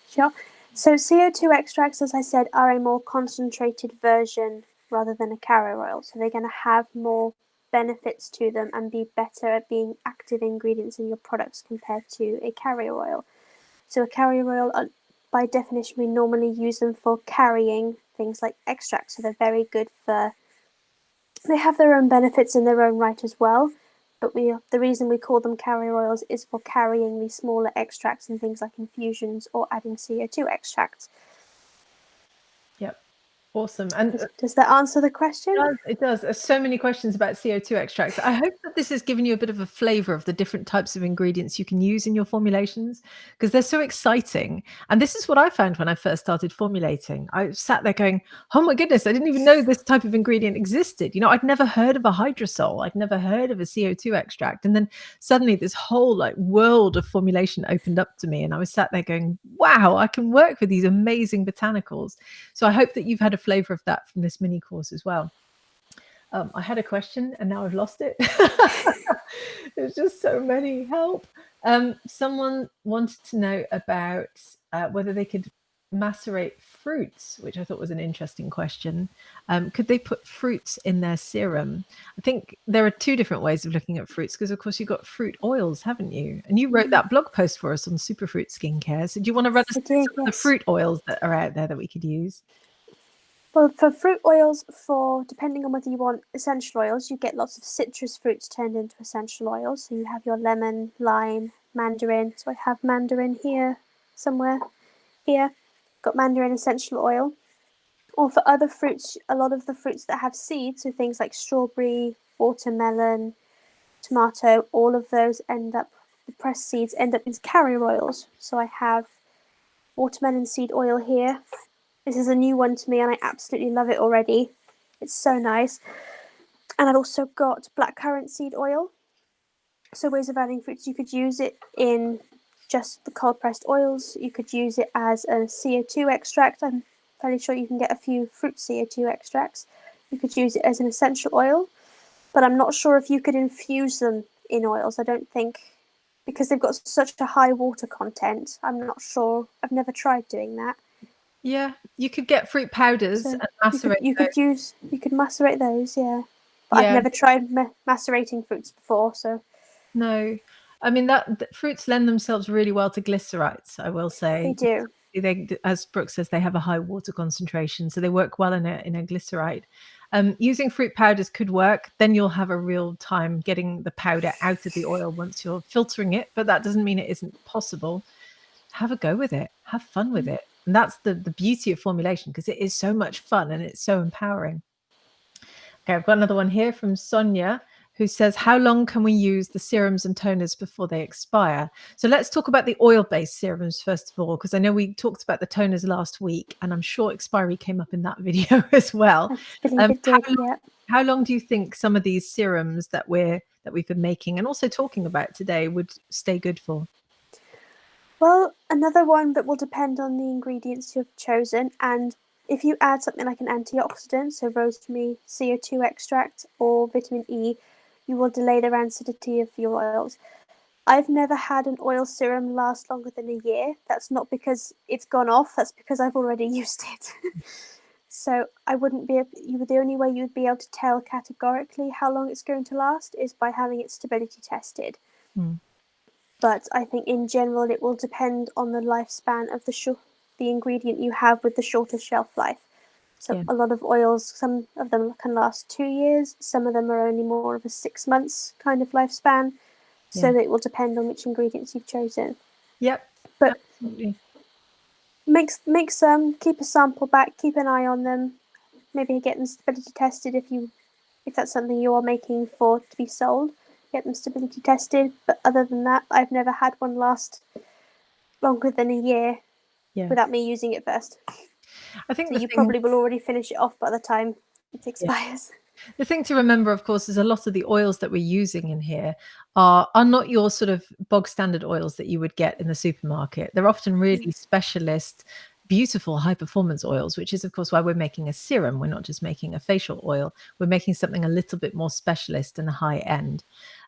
Speaker 1: Sure. So CO2 extracts, as I said, are a more concentrated version rather than a carrier oil. So they're going to have more benefits to them and be better at being active ingredients in your products compared to a carrier oil. So a carrier oil, by definition, we normally use them for carrying things like extracts. So they're very good for, they have their own benefits in their own right as well. But the reason we call them carrier oils is for carrying the smaller extracts and things like infusions or adding CO2 extracts.
Speaker 2: Yep. Awesome. And
Speaker 1: does that answer the question?
Speaker 2: It does. There's so many questions about CO2 extracts. I hope that this has given you a bit of a flavor of the different types of ingredients you can use in your formulations, because they're so exciting. And this is what I found when I first started formulating. I sat there going, oh my goodness, I didn't even know this type of ingredient existed. You know, I'd never heard of a hydrosol. I'd never heard of a CO2 extract. And then suddenly this whole world of formulation opened up to me. And I was sat there going, wow, I can work with these amazing botanicals. So I hope that you've had a flavor of that from this mini course as well. I had a question and now I've lost it. There's just so many. Help. Someone wanted to know about whether they could macerate fruits, which I thought was an interesting question. Could they put fruits in their serum? I think there are two different ways of looking at fruits, because of course you've got fruit oils, haven't you? And you wrote that blog post for us on Superfruit Skincare. So do you want to run us through some of the fruit oils that are out there that we could use?
Speaker 1: Well, for fruit oils, depending on whether you want essential oils, you get lots of citrus fruits turned into essential oils. So you have your lemon, lime, mandarin. So I have mandarin here somewhere. Here, got mandarin essential oil. Or for other fruits, a lot of the fruits that have seeds, so things like strawberry, watermelon, tomato, all of those the pressed seeds end up in carrier oils. So I have watermelon seed oil here. This is a new one to me and I absolutely love it already. It's so nice. And I've also got blackcurrant seed oil. So ways of adding fruits, you could use it in just the cold pressed oils. You could use it as a CO2 extract. I'm fairly sure you can get a few fruit CO2 extracts. You could use it as an essential oil, but I'm not sure if you could infuse them in oils. I don't think, because they've got such a high water content. I'm not sure. I've never tried doing that.
Speaker 2: Yeah, you could get fruit powders and macerate.
Speaker 1: You could macerate those, yeah. But I've never tried macerating fruits before, so.
Speaker 2: No, I mean that fruits lend themselves really well to glycerites, I will say.
Speaker 1: They do.
Speaker 2: They, as Brooke says, they have a high water concentration, so they work well in a glyceride. Using fruit powders could work. Then you'll have a real time getting the powder out of the oil once you're filtering it, but that doesn't mean it isn't possible. Have a go with it. Have fun with it. And that's the beauty of formulation, because it is so much fun and it's so empowering. Okay, I've got another one here from Sonia, who says, how long can we use the serums and toners before they expire? So let's talk about the oil-based serums first of all, because I know we talked about the toners last week, and I'm sure expiry came up in that video as well.
Speaker 1: I believe it did, yeah.
Speaker 2: How long do you think some of these serums that we've been making and also talking about today would stay good for?
Speaker 1: Well, another one that will depend on the ingredients you've chosen, and if you add something like an antioxidant, so rosemary, CO2 extract, or vitamin E, you will delay the rancidity of your oils. I've never had an oil serum last longer than a year. That's not because it's gone off, that's because I've already used it. So I wouldn't be the only way you would be able to tell categorically how long it's going to last is by having it stability tested. But I think in general it will depend on the lifespan of the ingredient you have with the shorter shelf life. So a lot of oils, some of them can last 2 years, some of them are only more of a 6 months kind of lifespan. So it will depend on which ingredients you've chosen.
Speaker 2: Yep.
Speaker 1: But
Speaker 2: absolutely.
Speaker 1: make some, keep a sample back, keep an eye on them, maybe get them stability tested if that's something you're making for to be sold. Get them stability tested, but other than that, I've never had one last longer than a year without me using it first.
Speaker 2: I think
Speaker 1: so you probably will already finish it off by the time it expires.
Speaker 2: The thing to remember, of course, is a lot of the oils that we're using in here are not your sort of bog standard oils that you would get in the supermarket. They're often really specialist, beautiful high performance oils, which is of course why we're making a serum. We're not just making a facial oil, we're making something a little bit more specialist and high end.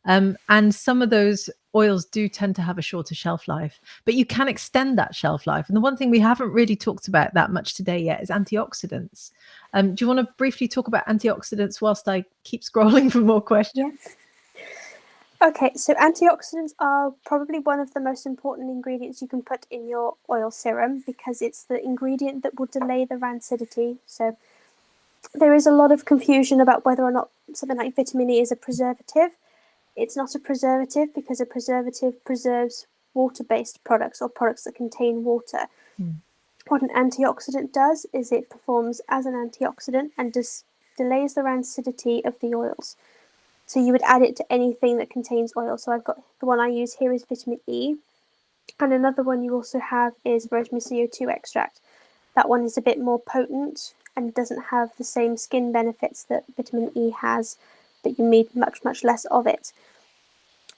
Speaker 2: And some of those oils do tend to have a shorter shelf life, but you can extend that shelf life. And the one thing we haven't really talked about that much today yet is antioxidants. Do you want to briefly talk about antioxidants whilst I keep scrolling for more questions?
Speaker 1: Yeah. Okay, so antioxidants are probably one of the most important ingredients you can put in your oil serum because it's the ingredient that will delay the rancidity. So there is a lot of confusion about whether or not something like vitamin E is a preservative. It's not a preservative because a preservative preserves water-based products or products that contain water. What an antioxidant does is it performs as an antioxidant and delays the rancidity of the oils. So you would add it to anything that contains oil. So I've got the one I use here is vitamin E. And another one you also have is rosemary CO2 extract. That one is a bit more potent and doesn't have the same skin benefits that vitamin E has, but you need much, much less of it.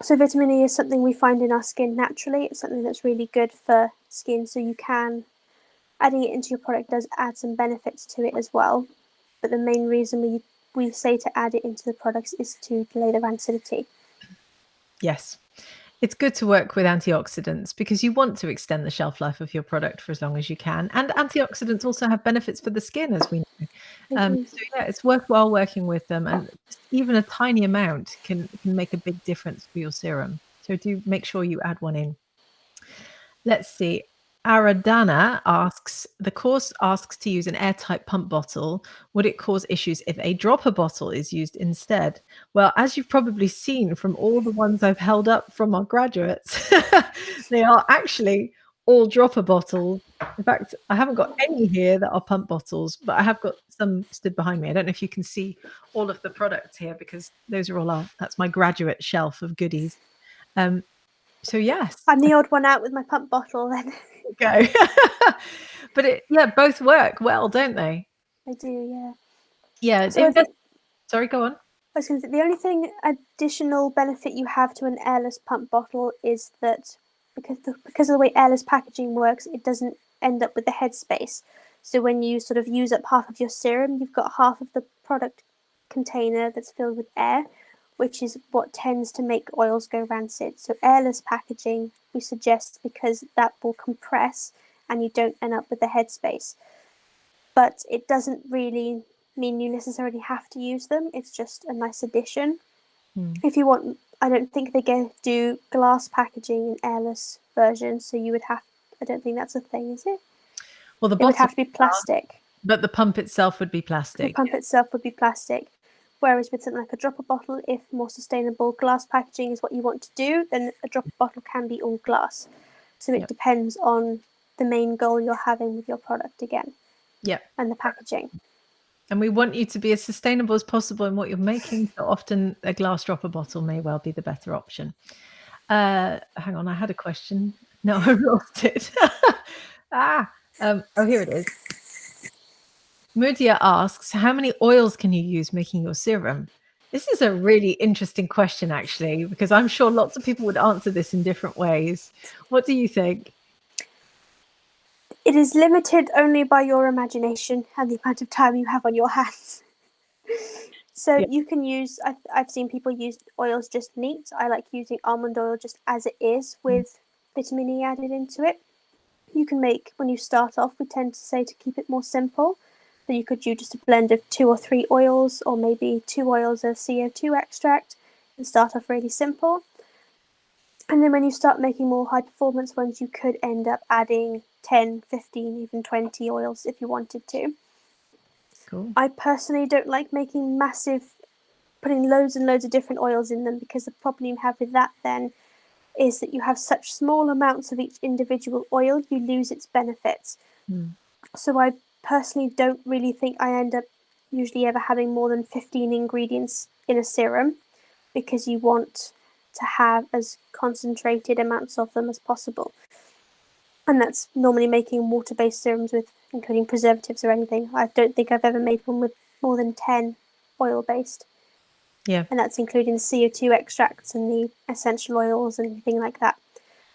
Speaker 1: So vitamin E is something we find in our skin naturally. It's something that's really good for skin. So you can, adding it into your product does add some benefits to it as well. But the main reason we say to add it into the products is to delay the rancidity.
Speaker 2: Yes. It's good to work with antioxidants because you want to extend the shelf life of your product for as long as you can. And antioxidants also have benefits for the skin, as we know. So yeah, it's worthwhile working with them. And even a tiny amount can make a big difference for your serum. So do make sure you add one in. Let's see. Aradana asks, the course asks to use an airtight pump bottle. Would it cause issues if a dropper bottle is used instead? Well, as you've probably seen from all the ones I've held up from our graduates, they are actually all dropper bottles. In fact, I haven't got any here that are pump bottles, but I have got some stood behind me. I don't know if you can see all of the products here because those are all that's my graduate shelf of goodies. So yes,
Speaker 1: I'm the odd one out with my pump bottle then.
Speaker 2: Go. But both work well, don't they?
Speaker 1: I do, yeah.
Speaker 2: Yeah.
Speaker 1: So
Speaker 2: Sorry, go on.
Speaker 1: I was going to say, the only additional benefit you have to an airless pump bottle is that because of the way airless packaging works, it doesn't end up with the headspace. So when you sort of use up half of your serum, you've got half of the product container that's filled with air, which is what tends to make oils go rancid. So airless packaging we suggest because that will compress and you don't end up with the headspace. But it doesn't really mean you necessarily have to use them. It's just a nice addition.
Speaker 2: Mm.
Speaker 1: If you want, I don't think they do glass packaging in airless versions, so you would have, I don't think that's a thing, is it?
Speaker 2: Well, the
Speaker 1: It would
Speaker 2: bottle,
Speaker 1: have to be plastic.
Speaker 2: but the pump itself would be
Speaker 1: The
Speaker 2: plastic.
Speaker 1: pump itself would be plastic. Whereas with something like a dropper bottle, if more sustainable glass packaging is what you want to do, then a dropper bottle can be all glass. So it depends on the main goal you're having with your product again.
Speaker 2: Yeah.
Speaker 1: And the packaging.
Speaker 2: And we want you to be as sustainable as possible in what you're making. So often a glass dropper bottle may well be the better option. Hang on, I had a question. No, I lost it. Oh, here it is. Mudia asks, how many oils can you use making your serum? This is a really interesting question, actually, because I'm sure lots of people would answer this in different ways. What do you think?
Speaker 1: It is limited only by your imagination and the amount of time you have on your hands. So you can use, I've seen people use oils just neat. I like using almond oil just as it is with vitamin E added into it. You can make, when you start off, we tend to say to keep it more simple. So you could do just a blend of 2 or 3 oils, or maybe 2 oils of CO2 extract, and start off really simple. And then when you start making more high performance ones, you could end up adding 10, 15, even 20 oils if you wanted to.
Speaker 2: Cool.
Speaker 1: I personally don't like making putting loads and loads of different oils in them, because the problem you have with that then is that you have such small amounts of each individual oil, you lose its benefits. So I personally don't really think I end up usually ever having more than 15 ingredients in a serum, because you want to have as concentrated amounts of them as possible. And that's normally making water-based serums with including preservatives or anything. I don't think I've ever made one with more than 10 oil-based.
Speaker 2: Yeah.
Speaker 1: And that's including the CO2 extracts and the essential oils and everything like that.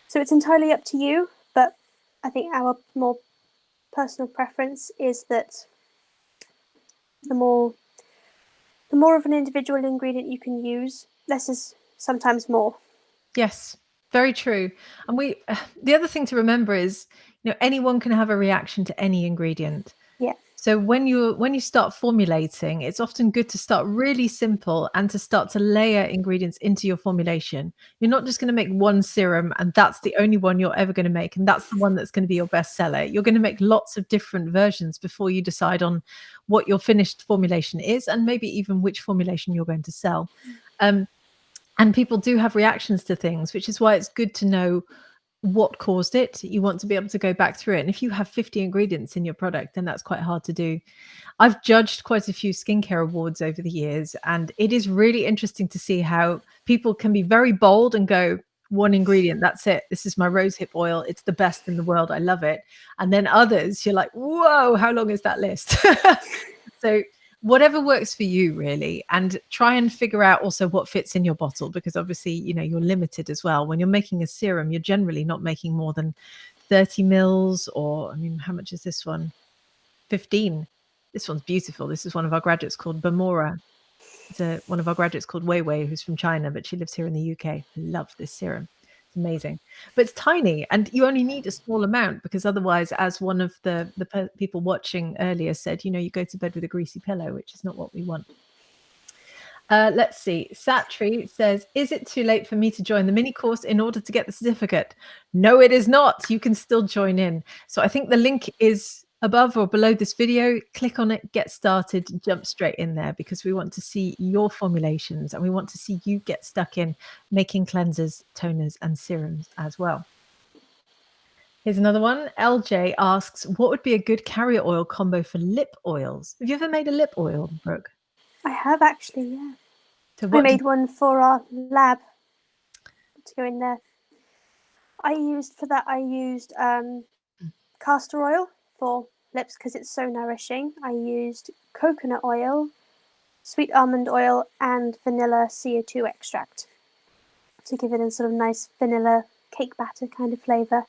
Speaker 1: So it's entirely up to you, but I think our more personal preference is that the more of an individual ingredient you can use, less is sometimes more.
Speaker 2: Yes, very true. And the other thing to remember is, anyone can have a reaction to any ingredient.
Speaker 1: Yeah.
Speaker 2: So when you start formulating, it's often good to start really simple and to start to layer ingredients into your formulation. You're not just going to make one serum and that's the only one you're ever going to make, and that's the one that's going to be your best seller. You're going to make lots of different versions before you decide on what your finished formulation is, and maybe even which formulation you're going to sell. And people do have reactions to things, which is why it's good to know what caused it. You want to be able to go back through it. And if you have 50 ingredients in your product, then that's quite hard to do. I've judged quite a few skincare awards over the years, and it is really interesting to see how people can be very bold and go, one ingredient, that's it. This is my rosehip oil. It's the best in the world. I love it. And then others, you're like, whoa, how long is that list? So whatever works for you, really, and try and figure out also what fits in your bottle, because obviously, you're limited as well. When you're making a serum, you're generally not making more than 30 mils, or, I mean, how much is this one? 15. This one's beautiful. This is one of our graduates called Bamora. It's one of our graduates called Wei Wei, who's from China, but she lives here in the UK. I love this serum. It's amazing. But it's tiny, and you only need a small amount, because otherwise, as one of the people watching earlier said, you go to bed with a greasy pillow, which is not what we want. Let's see. Satri says, is it too late for me to join the mini course in order to get the certificate? No, it is not. You can still join in. So I think the link is above or below this video. Click on it, get started, jump straight in there, because we want to see your formulations and we want to see you get stuck in making cleansers, toners, and serums as well. Here's another one. LJ asks, what would be a good carrier oil combo for lip oils? Have you ever made a lip oil, Brooke?
Speaker 1: I have actually, yeah.
Speaker 2: So
Speaker 1: I made one for our lab to go in there. I used castor oil for lips because it's so nourishing. I used coconut oil, sweet almond oil, and vanilla CO2 extract to give it a sort of nice vanilla cake batter kind of flavour.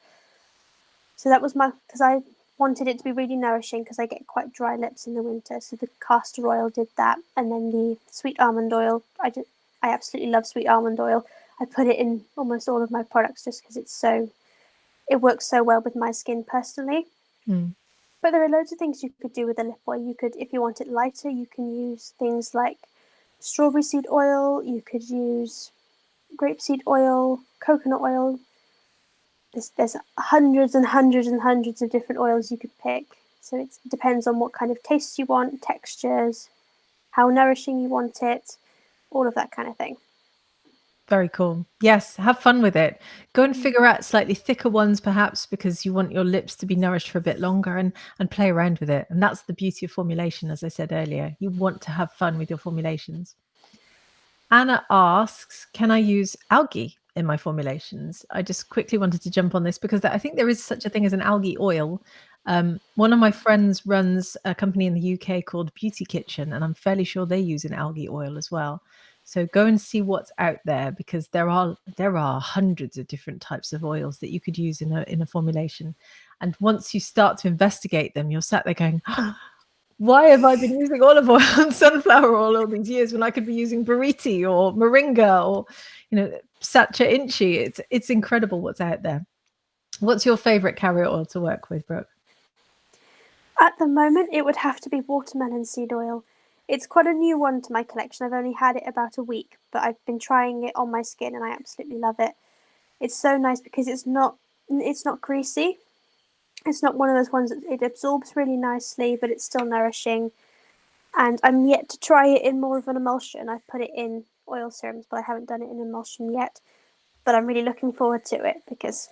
Speaker 1: So that was because I wanted it to be really nourishing, because I get quite dry lips in the winter. So the castor oil did that, and then the sweet almond oil. I absolutely love sweet almond oil. I put it in almost all of my products just because it works so well with my skin personally. But there are loads of things you could do with a lip oil. You could, if you want it lighter, you can use things like strawberry seed oil. You could use grapeseed oil, coconut oil. There's hundreds and hundreds and hundreds of different oils you could pick. So it depends on what kind of taste you want, textures, how nourishing you want it, all of that kind of thing.
Speaker 2: Very cool. Yes, have fun with it. Go and figure out slightly thicker ones perhaps because you want your lips to be nourished for a bit longer, and play around with it. And that's the beauty of formulation, as I said earlier. You want to have fun with your formulations. Anna asks, can I use algae in my formulations? I just quickly wanted to jump on this because I think there is such a thing as an algae oil. One of my friends runs a company in the UK called Beauty Kitchen, and I'm fairly sure they use an algae oil as well. So go and see what's out there, because there are hundreds of different types of oils that you could use in a formulation. And once you start to investigate them, you're sat there going, why have I been using olive oil and sunflower oil all these years when I could be using buriti or moringa or, sacha inchi? It's incredible what's out there. What's your favorite carrier oil to work with, Brooke?
Speaker 1: At the moment, it would have to be watermelon seed oil. It's quite a new one to my collection. I've only had it about a week, but I've been trying it on my skin and I absolutely love it. It's so nice because it's not greasy. It's not one of those ones that it absorbs really nicely, but it's still nourishing. And I'm yet to try it in more of an emulsion. I've put it in oil serums, but I haven't done it in emulsion yet. But I'm really looking forward to it because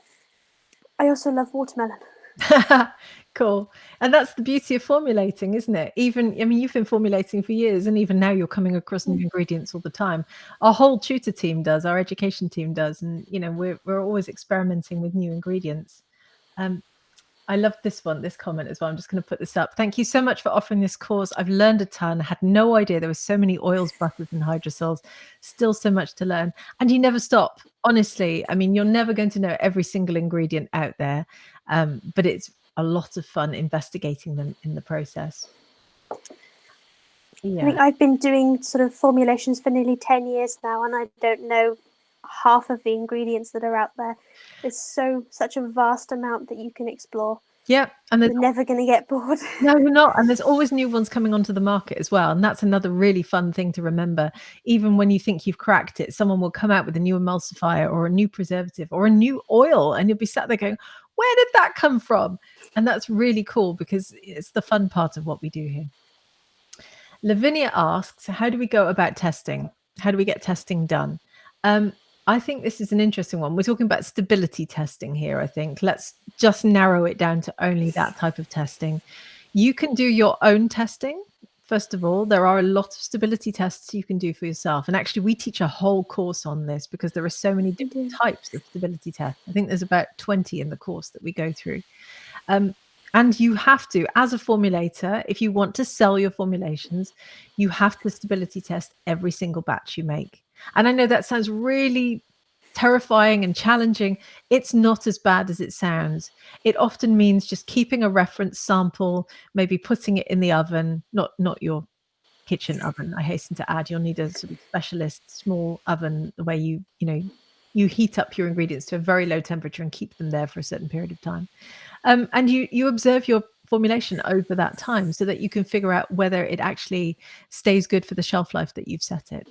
Speaker 1: I also love watermelon.
Speaker 2: Cool. And that's the beauty of formulating, isn't it? You've been formulating for years, and even now you're coming across new ingredients all the time. Our whole tutor team does, our education team does, and we're always experimenting with new ingredients. I love this comment as well. I'm just going to put this up. Thank you so much for offering this course. I've learned a ton. Had no idea there were so many oils, butters, and hydrosols. Still so much to learn. And you never stop. Honestly, you're never going to know every single ingredient out there. But it's a lot of fun investigating them in the process. Yeah.
Speaker 1: I think I've been doing sort of formulations for nearly 10 years now, and I don't know half of the ingredients that are out there. There's such a vast amount that you can explore.
Speaker 2: Yeah, and
Speaker 1: you're never going to get bored.
Speaker 2: No, you're not. And there's always new ones coming onto the market as well. And that's another really fun thing to remember. Even when you think you've cracked it, someone will come out with a new emulsifier or a new preservative or a new oil, and you'll be sat there going, where did that come from? And that's really cool because it's the fun part of what we do here. Lavinia asks, how do we go about testing? How do we get testing done? I think this is an interesting one. We're talking about stability testing here, I think. Let's just narrow it down to only that type of testing. You can do your own testing. First of all, there are a lot of stability tests you can do for yourself. And actually, we teach a whole course on this because there are so many different types of stability tests. I think there's about 20 in the course that we go through. And you have to, as a formulator, if you want to sell your formulations, you have to stability test every single batch you make. And I know that sounds really terrifying and challenging. It's not as bad as it sounds. It often means just keeping a reference sample, maybe putting it in the oven, not your kitchen oven. I hasten to add, you'll need a sort of specialist small oven where you heat up your ingredients to a very low temperature and keep them there for a certain period of time. And you observe your formulation over that time so that you can figure out whether it actually stays good for the shelf life that you've set it.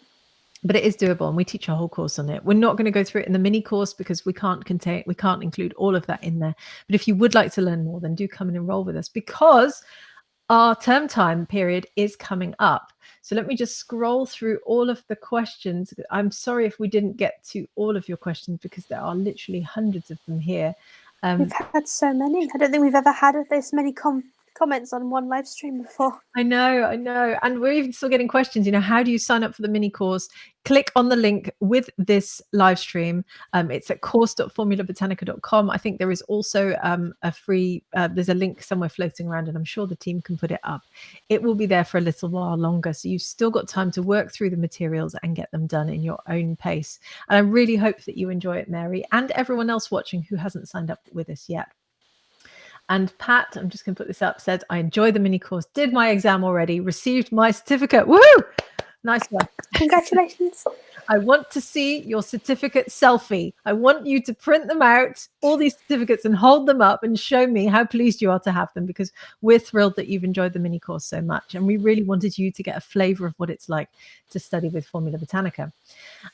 Speaker 2: But it is doable, and we teach a whole course on it. We're not going to go through it in the mini course because we can't include all of that in there. But if you would like to learn more, then do come and enroll with us because our term time period is coming up. So let me just scroll through all of the questions. I'm sorry if we didn't get to all of your questions because there are literally hundreds of them here.
Speaker 1: We've had so many. I don't think we've ever had this many comments on one live stream before.
Speaker 2: I know. And we're even still getting questions, how do you sign up for the mini course? Click on the link with this live stream. It's at course.formulabotanica.com. I think there is also a free, there's a link somewhere floating around, and I'm sure the team can put it up. It will be there for a little while longer. So you've still got time to work through the materials and get them done in your own pace. And I really hope that you enjoy it, Mary, and everyone else watching who hasn't signed up with us yet. And Pat, I'm just going to put this up, said, I enjoyed the mini course, did my exam already, received my certificate. Woo! Nice one.
Speaker 1: Congratulations.
Speaker 2: I want to see your certificate selfie. I want you to print them out, all these certificates, and hold them up and show me how pleased you are to have them, because we're thrilled that you've enjoyed the mini course so much. And we really wanted you to get a flavor of what it's like to study with Formula Botanica.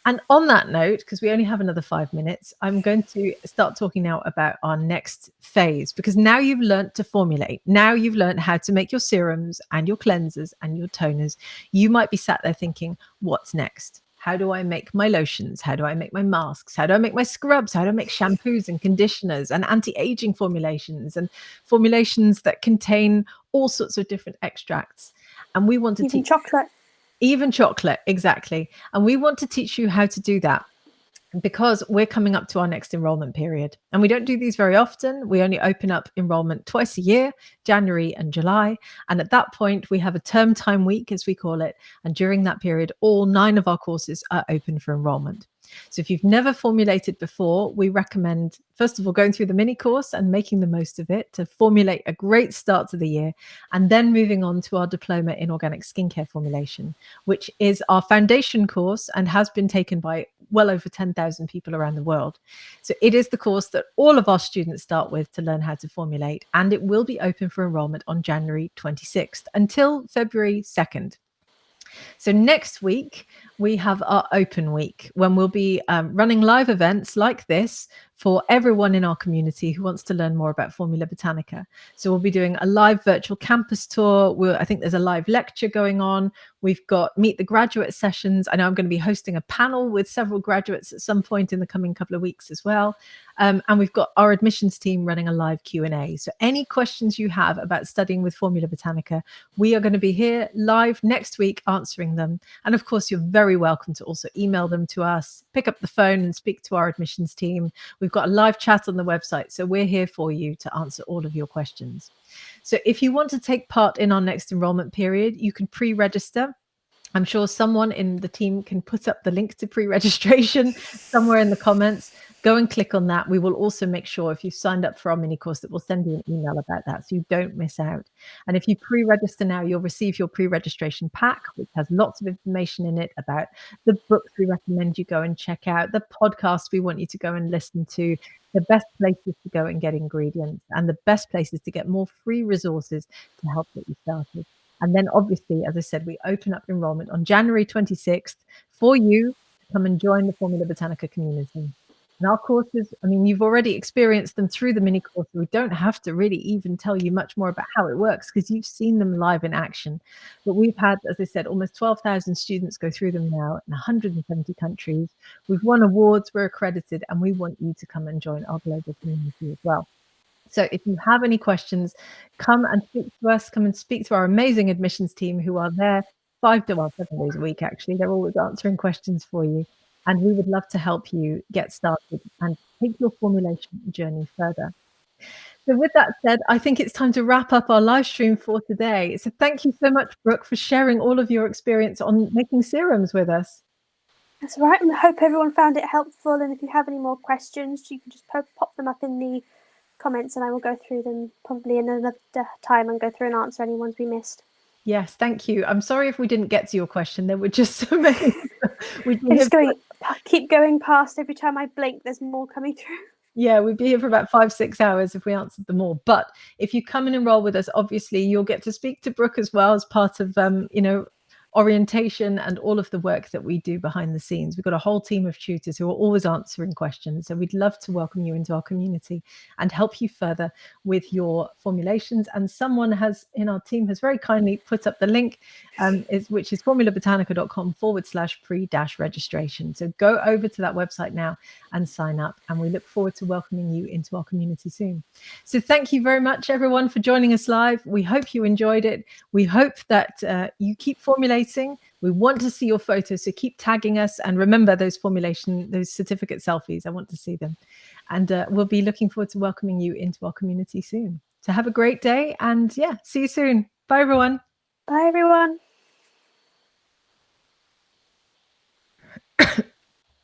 Speaker 2: And on that note, because we only have another 5 minutes, I'm going to start talking now about our next phase, because now you've learned to formulate. Now you've learned how to make your serums and your cleansers and your toners. You might be sat there thinking, what's next? How do I make my lotions? How do I make my masks? How do I make my scrubs? How do I make shampoos and conditioners and anti-aging formulations and formulations that contain all sorts of different extracts? And we want to teach
Speaker 1: chocolate.
Speaker 2: Even chocolate, exactly. And we want to teach you how to do that, because we're coming up to our next enrollment period. And we don't do these very often. We only open up enrollment twice a year, January and July. And at that point, we have a term time week, as we call it. And during that period, all 9 of our courses are open for enrollment. So if you've never formulated before, we recommend, first of all, going through the mini course and making the most of it to formulate a great start to the year, and then moving on to our diploma in organic skincare formulation, which is our foundation course and has been taken by well over 10,000 people around the world. So it is the course that all of our students start with to learn how to formulate, and it will be open for enrollment on January 26th until February 2nd. So next week, we have our open week, when we'll be running live events like this for everyone in our community who wants to learn more about Formula Botanica. So we'll be doing a live virtual campus tour. I think there's a live lecture going on. We've got Meet the Graduate sessions. I know I'm going to be hosting a panel with several graduates at some point in the coming couple of weeks as well. And we've got our admissions team running a live Q&A. So any questions you have about studying with Formula Botanica, we are going to be here live next week answering them. And of course, you're very welcome to also email them to us, pick up the phone and speak to our admissions team. We've got a live chat on the website, so we're here for you to answer all of your questions. So if you want to take part in our next enrollment period, you can pre-register. I'm sure someone in the team can put up the link to pre-registration somewhere in the comments. Go and click on that. We will also make sure, if you've signed up for our mini course, that we'll send you an email about that so you don't miss out. And if you pre-register now, you'll receive your pre-registration pack, which has lots of information in it about the books we recommend you go and check out, the podcasts we want you to go and listen to, the best places to go and get ingredients, and the best places to get more free resources to help get you started. And then obviously, as I said, we open up enrollment on January 26th for you to come and join the Formula Botanica community. And our courses, I mean, you've already experienced them through the mini course. We don't have to really even tell you much more about how it works, because you've seen them live in action. But we've had, as I said, almost 12,000 students go through them now in 170 countries. We've won awards, we're accredited, and we want you to come and join our global community as well. So if you have any questions, come and speak to us, come and speak to our amazing admissions team, who are there 7 days a week, actually. They're always answering questions for you. And we would love to help you get started and take your formulation journey further. So with that said, I think it's time to wrap up our live stream for today. So thank you so much, Brooke, for sharing all of your experience on making serums with us.
Speaker 1: That's all right. I hope everyone found it helpful. And if you have any more questions, you can just pop them up in the comments, and I will go through them probably in another time and go through and answer any ones we missed.
Speaker 2: Yes, thank you. I'm sorry if we didn't get to your question. There were just so many.
Speaker 1: Keep going past. Every time I blink, there's more coming through.
Speaker 2: Yeah, we'd be here for about 5-6 hours if we answered them all. But if you come and enroll with us, obviously you'll get to speak to Brooke as well, as part of orientation and all of the work that we do behind the scenes. We've got a whole team of tutors who are always answering questions. So we'd love to welcome you into our community and help you further with your formulations. And someone in our team has very kindly put up the link, which is formulabotanica.com/pre-registration. So go over to that website now and sign up. And we look forward to welcoming you into our community soon. So thank you very much, everyone, for joining us live. We hope you enjoyed it. We hope that you keep formulating. We want to see your photos, so keep tagging us, and remember those certificate selfies. I want to see them. And we'll be looking forward to welcoming you into our community soon. So have a great day, and yeah, see you soon. Bye, everyone.
Speaker 1: Bye, everyone.